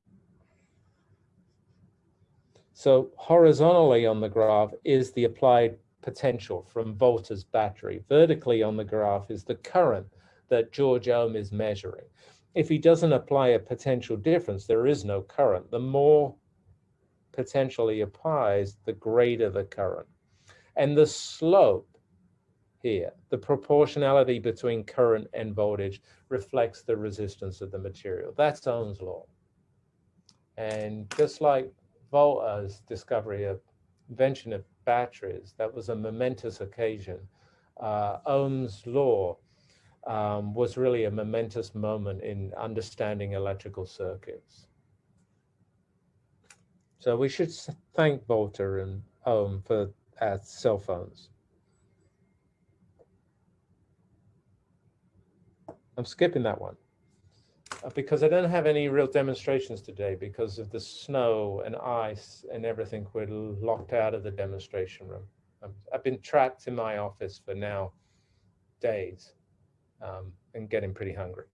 So horizontally on the graph is the applied potential from Volta's battery. Vertically on the graph is the current that George Ohm is measuring. if he doesn't apply a potential difference, there is no current. The more potential he applies, the greater the current. And the slope here, the proportionality between current and voltage, reflects the resistance of the material. That's Ohm's law. And just like Volta's discovery of invention of batteries, that was a momentous occasion. Ohm's law was really a momentous moment in understanding electrical circuits. So we should thank Volta and Ohm for our cell phones. I'm skipping that one because I don't have any real demonstrations today because of the snow and ice and everything. We're locked out of the demonstration room. I've been trapped in my office for now days and getting pretty hungry.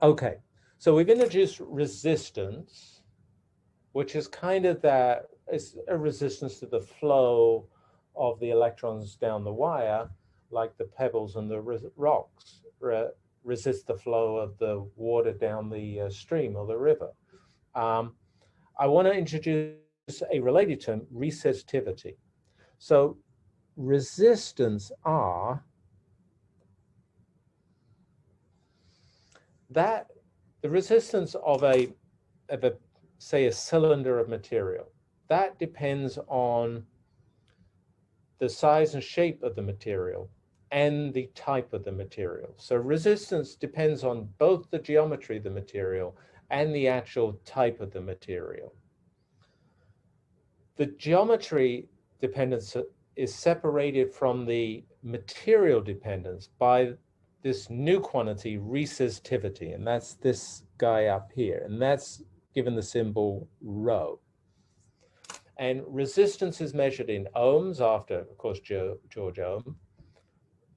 Okay, so we've introduced resistance, which is kind of that, it's a resistance to the flow of the electrons down the wire, like the pebbles and the rocks resist the flow of the water down the stream or the river. I want to introduce a related term, resistivity. So resistance R, that the resistance of say a cylinder of material, that depends on the size and shape of the material and the type of the material. So resistance depends on both the geometry of the material and the actual type of the material. The geometry dependence is separated from the material dependence by this new quantity, resistivity, and that's this guy up here, and that's given the symbol rho. And resistance is measured in ohms after, of course, George Ohm.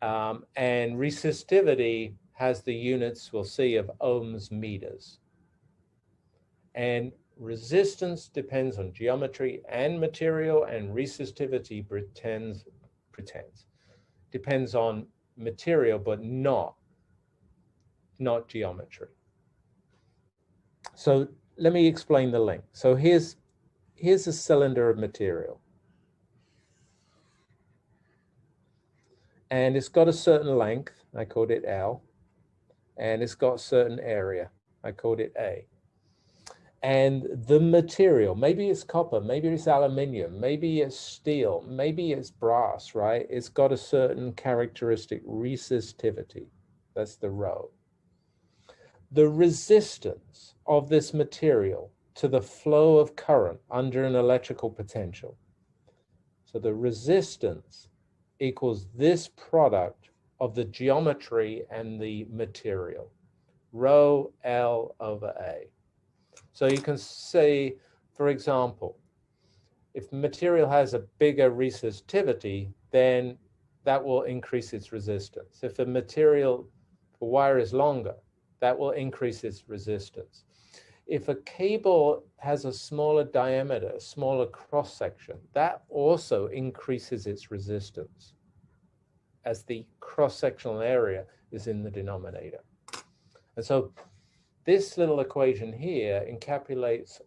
And resistivity has the units, we'll see, of ohms meters. And resistance depends on geometry and material, and resistivity depends on material, but not geometry. So let me explain the link. So here's a cylinder of material. And it's got a certain length, I called it L, and it's got a certain area, I called it A. And the material, maybe it's copper, maybe it's aluminium, maybe it's steel, maybe it's brass, right? It's got a certain characteristic resistivity. That's the rho. The resistance of this material to the flow of current under an electrical potential. So the resistance equals this product of the geometry and the material, rho L over A. So you can say, for example, if material has a bigger resistivity, then that will increase its resistance. If the wire is longer, that will increase its resistance. If a cable has a smaller diameter, a smaller cross-section, that also increases its resistance as the cross-sectional area is in the denominator. And so this little equation here encapsulates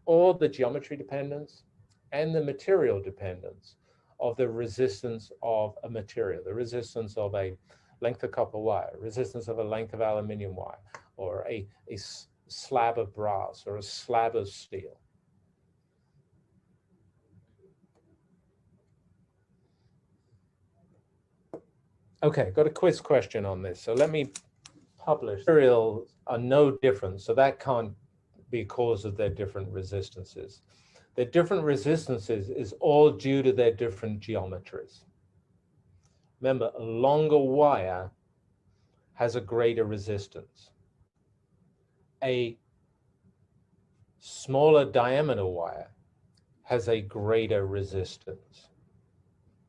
all the geometry dependence and the material dependence of the resistance of a material, the resistance of a length of copper wire, resistance of a length of aluminium wire, or a slab of brass or a slab of steel. Okay, got a quiz question on this. So let me publish. Materials are no different, so that can't be cause of their different resistances. Their different resistances is all due to their different geometries. Remember, a longer wire has a greater resistance. A smaller diameter wire has a greater resistance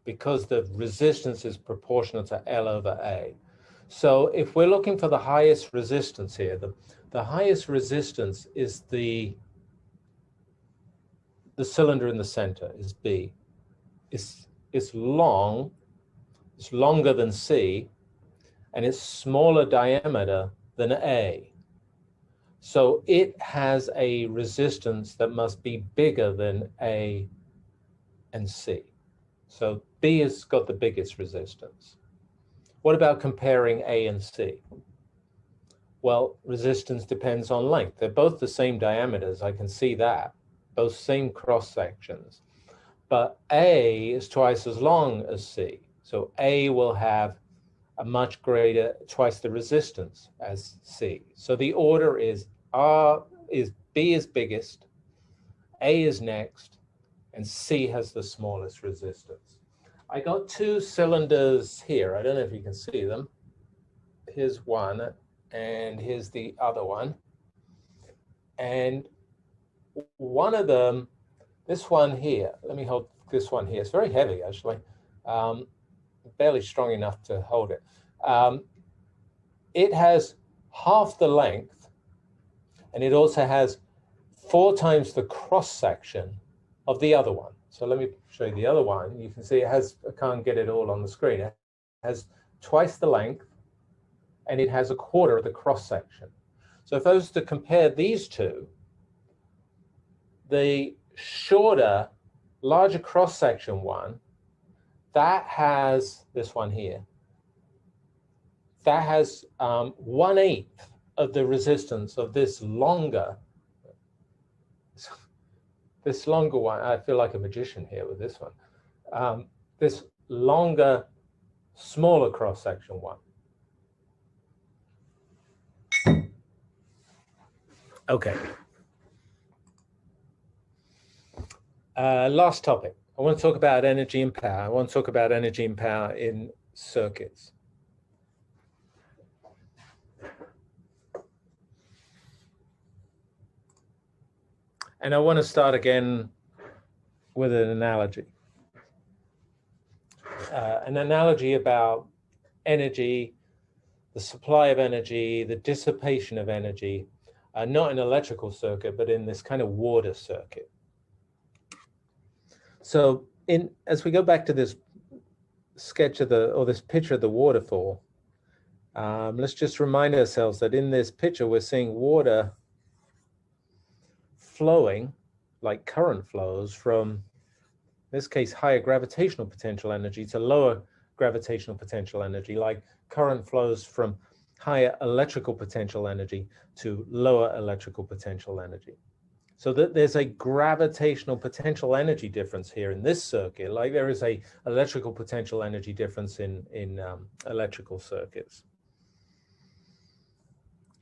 because the resistance is proportional to L over A. So if we're looking for the highest resistance here, the highest resistance is the cylinder in the center, is B. It's long, it's longer than C, and it's smaller diameter than A. So it has a resistance that must be bigger than A and C. So B has got the biggest resistance. What about comparing A and C? Well, resistance depends on length. They're both the same diameters, I can see that, both same cross sections. But A is twice as long as C. So A will have a much greater, twice the resistance as C. So the order is B is biggest, A is next, and C has the smallest resistance. I got two cylinders here. I don't know if you can see them. Here's one, and here's the other one. And one of them, this one here, let me hold this one here. It's very heavy, actually. Barely strong enough to hold it. It has half the length, and it also has 4 times the cross section of the other one. So let me show you the other one. You can see it has, I can't get it all on the screen. It has twice the length, and it has 1/4 of the cross section. So if I was to compare these two, the shorter, larger cross section one, that has this one here, that has 1/8 of the resistance of this longer one. I feel like a magician here with this one. This longer, smaller cross section one. Okay. Last topic. I want to talk about energy and power. I want to talk about energy and power in circuits. And I want to start again with an analogy. An analogy about energy, the supply of energy, the dissipation of energy, not in an electrical circuit, but in this kind of water circuit. So as we go back to this sketch of this picture of the waterfall, let's just remind ourselves that in this picture, we're seeing water flowing like current flows from, in this case, higher gravitational potential energy to lower gravitational potential energy, like current flows from higher electrical potential energy to lower electrical potential energy. So that there's a gravitational potential energy difference here in this circuit, like there is a electrical potential energy difference in electrical circuits.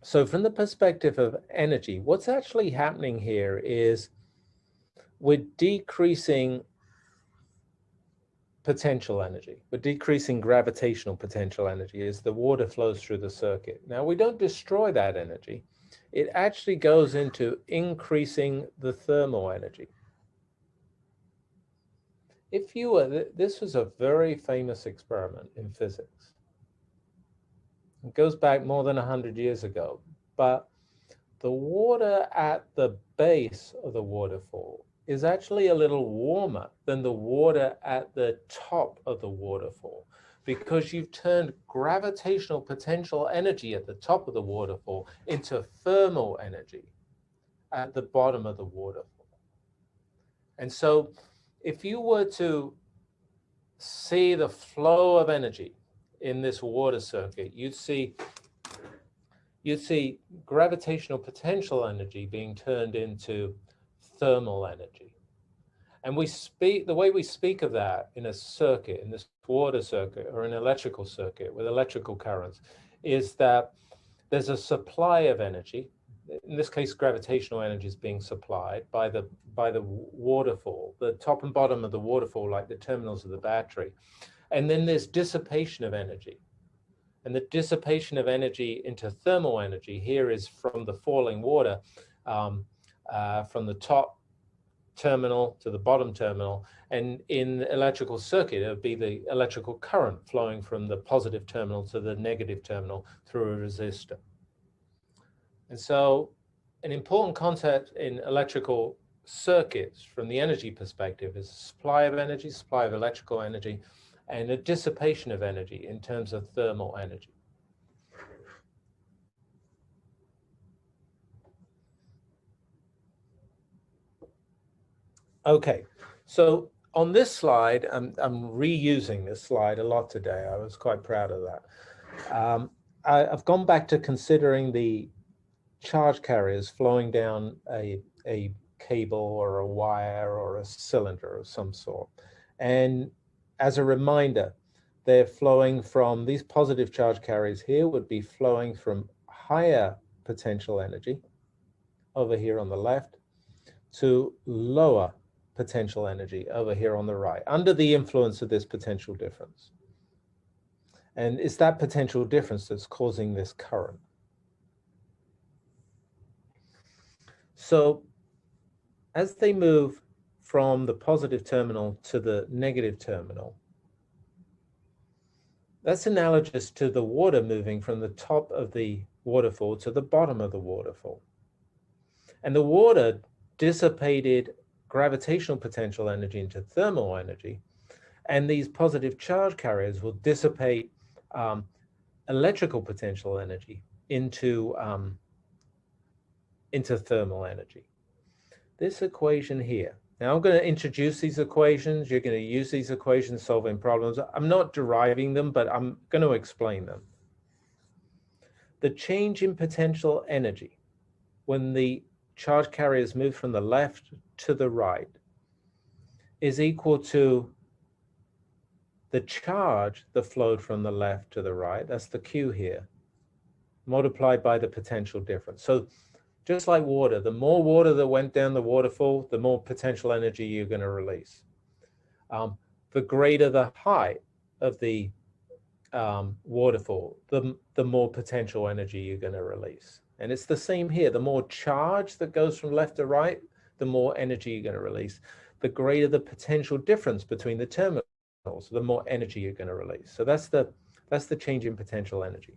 So from the perspective of energy, what's actually happening here is we're decreasing potential energy. We're decreasing gravitational potential energy as the water flows through the circuit. Now, we don't destroy that energy. It actually goes into increasing the thermal energy. If you were, this was a very famous experiment in physics. It goes back more than 100 years ago, but the water at the base of the waterfall is actually a little warmer than the water at the top of the waterfall, because you've turned gravitational potential energy at the top of the waterfall into thermal energy at the bottom of the waterfall. And so if you were to see the flow of energy in this water circuit, you'd see gravitational potential energy being turned into thermal energy. And the way we speak of that in a circuit, in this water circuit or an electrical circuit with electrical currents, is that there's a supply of energy. In this case, gravitational energy is being supplied by the waterfall, the top and bottom of the waterfall, like the terminals of the battery. And then there's dissipation of energy. And the dissipation of energy into thermal energy here is from the falling water, from the top terminal to the bottom terminal. And in the electrical circuit, it would be the electrical current flowing from the positive terminal to the negative terminal through a resistor. And so an important concept in electrical circuits from the energy perspective is supply of energy, supply of electrical energy, and a dissipation of energy in terms of thermal energy. Okay, so on this slide, I'm reusing this slide a lot today. I was quite proud of that. I've gone back to considering the charge carriers flowing down a cable or a wire or a cylinder of some sort. And as a reminder, they're flowing from, these positive charge carriers here would be flowing from higher potential energy over here on the left to lower potential energy over here on the right, under the influence of this potential difference. And it's that potential difference that's causing this current. So as they move from the positive terminal to the negative terminal, that's analogous to the water moving from the top of the waterfall to the bottom of the waterfall. And the water dissipated gravitational potential energy into thermal energy, and these positive charge carriers will dissipate electrical potential energy into thermal energy. This equation here. Now I'm going to introduce these equations. You're going to use these equations solving problems. I'm not deriving them, but I'm going to explain them. The change in potential energy when the charge carriers move from the left to the right is equal to the charge that flowed from the left to the right, that's the Q here, multiplied by the potential difference. So just like water, the more water that went down the waterfall, the more potential energy you're going to release. The greater the height of the waterfall, the more potential energy you're going to release. And it's the same here. The more charge that goes from left to right, the more energy you're going to release. The greater the potential difference between the terminals, the more energy you're going to release. So that's the change in potential energy.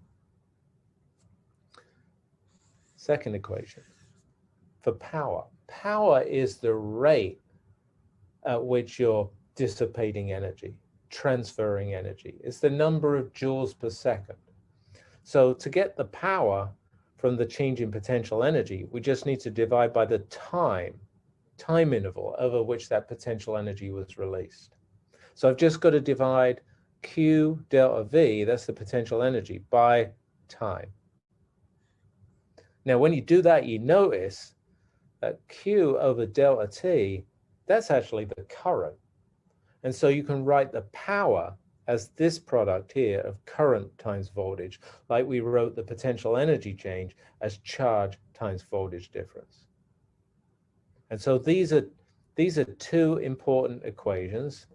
Second equation. For power, power is the rate at which you're dissipating energy, transferring energy. It's the number of joules per second. So to get the power from the change in potential energy, we just need to divide by the time interval over which that potential energy was released. So I've just got to divide Q delta V, that's the potential energy, by time. Now, when you do that, you notice that Q over delta T, that's actually the current. And so you can write the power as this product here of current times voltage, like we wrote the potential energy change as charge times voltage difference. And so these are two important equations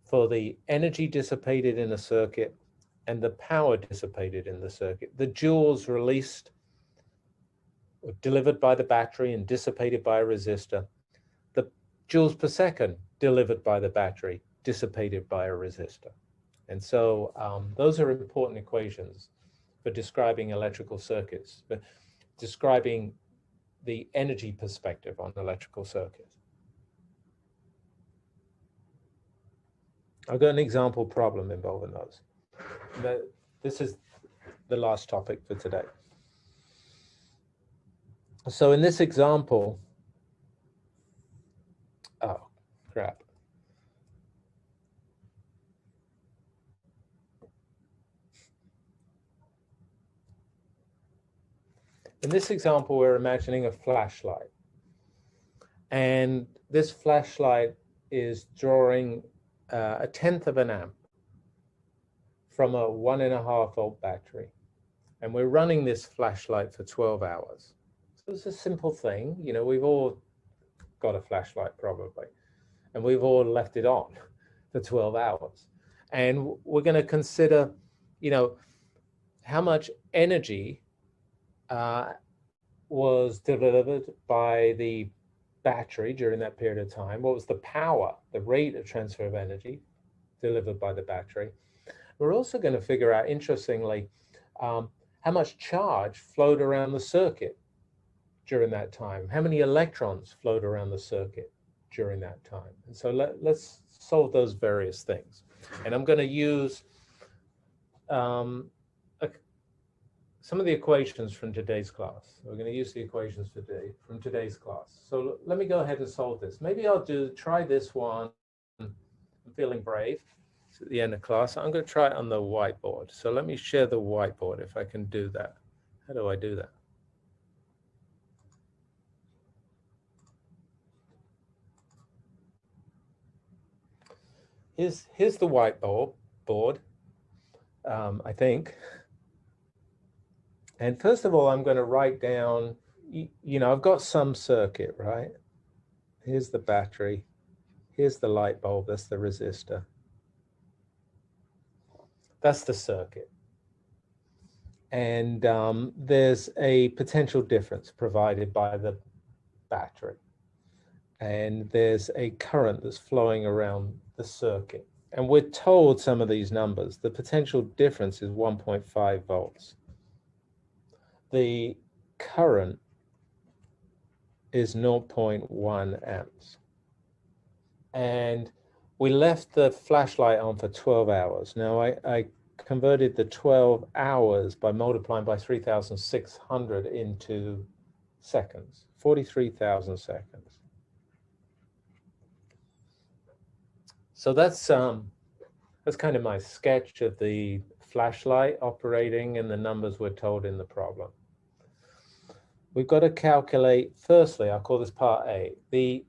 for the energy dissipated in a circuit and the power dissipated in the circuit. The joules released or delivered by the battery and dissipated by a resistor. The joules per second delivered by the battery, dissipated by a resistor. And so those are important equations for describing electrical circuits, but describing the energy perspective on electrical circuits. I've got an example problem involving those. This is the last topic for today. So in this example, oh, crap. In this example, we're imagining a flashlight. And this flashlight is drawing a tenth of an amp from a 1.5 volt battery. And we're running this flashlight for 12 hours. So it's a simple thing. You know, we've all got a flashlight probably, and we've all left it on for 12 hours. And we're going to consider, you know, how much energy was delivered by the battery during that period of time. What was the power, the rate of transfer of energy delivered by the battery? We're also going to figure out, interestingly, how much charge flowed around the circuit during that time. How many electrons flowed around the circuit during that time? And so let's solve those various things. And I'm going to use some of the equations from today's class. We're going to use the equations from today's class. So let me go ahead and solve this. Maybe I'll try this one. I'm feeling brave. It's at the end of class. I'm going to try it on the whiteboard. So let me share the whiteboard if I can do that. How do I do that? Here's the whiteboard, I think. And first of all, I'm going to write down, you know, I've got some circuit, right? Here's the battery. Here's the light bulb. That's the resistor. That's the circuit. And there's a potential difference provided by the battery. And there's a current that's flowing around the circuit. And we're told some of these numbers. The potential difference is 1.5 volts. The current is 0.1 amps. And we left the flashlight on for 12 hours. Now, I converted the 12 hours by multiplying by 3,600 into seconds, 43,000 seconds. So that's kind of my sketch of the flashlight operating and the numbers we're told in the problem. We've got to calculate, firstly, I'll call this part A, the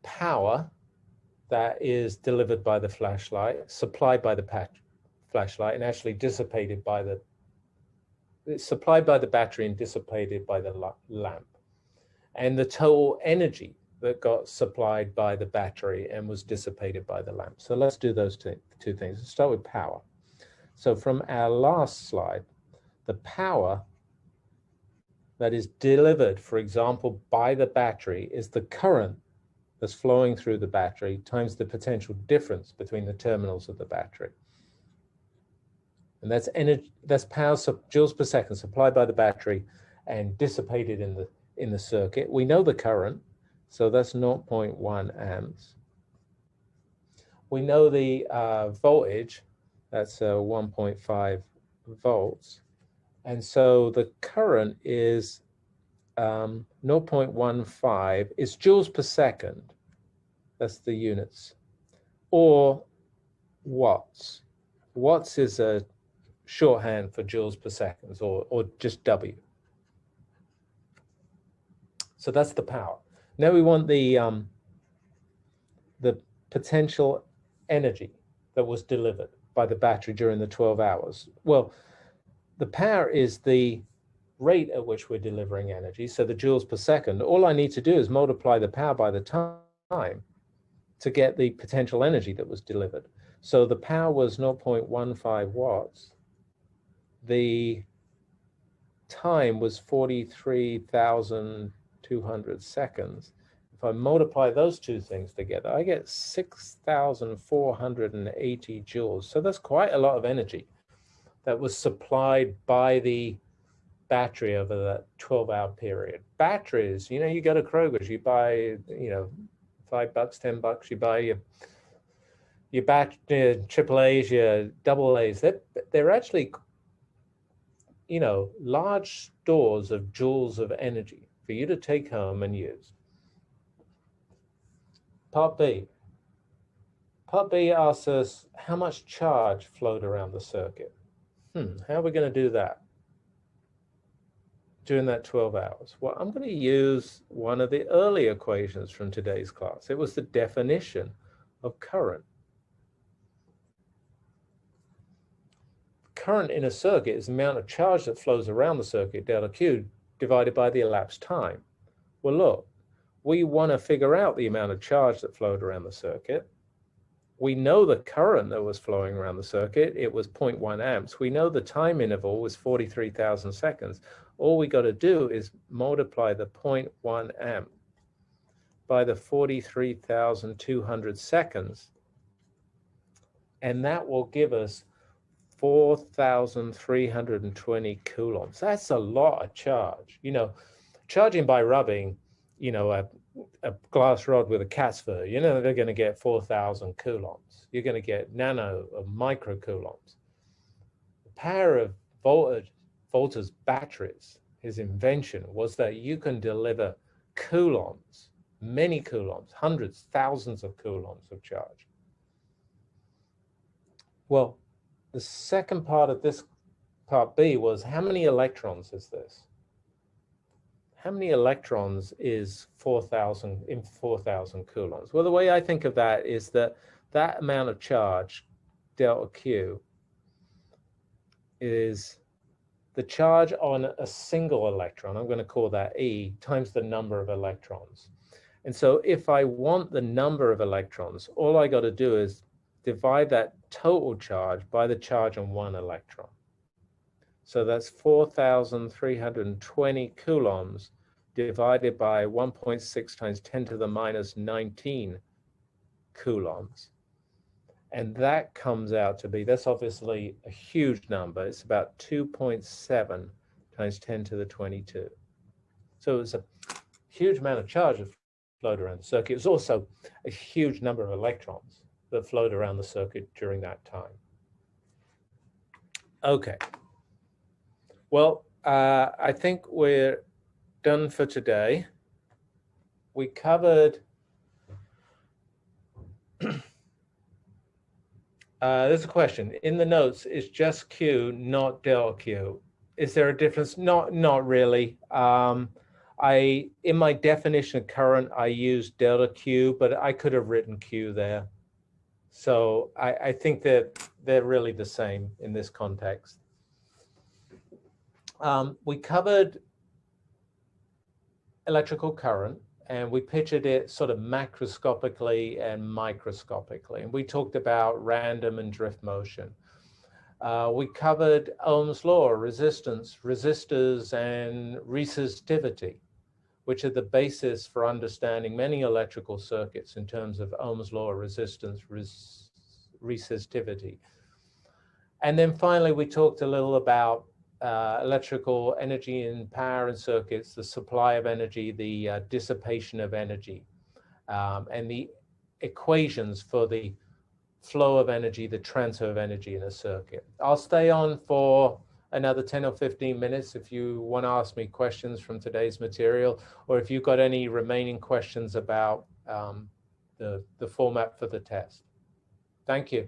power that is delivered by the flashlight, supplied by the flashlight, and actually dissipated by it's supplied by the battery and dissipated by the lamp. And the total energy that got supplied by the battery and was dissipated by the lamp. So let's do those two things. Let's start with power. So from our last slide, the power that is delivered, for example, by the battery is the current that's flowing through the battery times the potential difference between the terminals of the battery. And that's energy, that's power, joules per second supplied by the battery and dissipated in the circuit. We know the current, so that's 0.1 amps. We know the voltage, that's 1.5 volts. And so the current is 0.15 is joules per second. That's the units. Or watts. Watts is a shorthand for joules per second, or just W. So that's the power. Now we want the potential energy that was delivered by the battery during the 12 hours. Well, the power is the rate at which we're delivering energy, so the joules per second. All I need to do is multiply the power by the time to get the potential energy that was delivered. So the power was 0.15 watts. The time was 43,200 seconds. If I multiply those two things together, I get 6,480 joules. So that's quite a lot of energy that was supplied by the battery over that 12-hour period. Batteries, you know, you go to Kroger's, you buy, you know, $5, $10, you buy your triple A's, your double A's. They're actually, you know, large stores of joules of energy for you to take home and use. Part B. Part B asks us how much charge flowed around the circuit. How are we going to do that during that 12 hours? Well, I'm going to use one of the early equations from today's class. It was the definition of current. Current in a circuit is the amount of charge that flows around the circuit, delta Q, divided by the elapsed time. Well, look, we want to figure out the amount of charge that flowed around the circuit. We know the current that was flowing around the circuit, it was 0.1 amps. We know the time interval was 43,000 seconds. All we got to do is multiply the 0.1 amp by the 43,200 seconds, and that will give us 4,320 coulombs. That's a lot of charge. You know, charging by rubbing, you know, a glass rod with a cat's fur, you know, they're going to get 4,000 coulombs. You're going to get nano or micro coulombs. The power of Volta's batteries, his invention, was that you can deliver coulombs, many coulombs, hundreds, thousands of coulombs of charge. Well, the second part of this, part B, was how many electrons is this? How many electrons is 4,000 in 4,000 coulombs? Well, the way I think of that is that that amount of charge, delta Q, is the charge on a single electron. I'm going to call that E, times the number of electrons. And so if I want the number of electrons, all I got to do is divide that total charge by the charge on one electron. So that's 4,320 coulombs divided by 1.6 times 10 to the minus 19 coulombs. And that comes out to be, that's obviously a huge number. It's about 2.7 times 10 to the 22. So it's a huge amount of charge that flowed around the circuit. It was also a huge number of electrons that flowed around the circuit during that time. Okay. Well, I think we're done for today. We covered there's a question. In the notes, is just Q, not delta Q. Is there a difference? Not really. In my definition of current, I use delta Q, but I could have written Q there. So I think that they're really the same in this context. We covered electrical current, and we pictured it sort of macroscopically and microscopically. And we talked about random and drift motion. We covered Ohm's law, resistance, resistors, and resistivity, which are the basis for understanding many electrical circuits in terms of Ohm's law, resistance, resistivity. And then finally, we talked a little about electrical energy and power in circuits, the supply of energy, the dissipation of energy, and the equations for the flow of energy, the transfer of energy in a circuit. I'll stay on for another 10 or 15 minutes if you want to ask me questions from today's material, or if you've got any remaining questions about the format for the test. Thank you.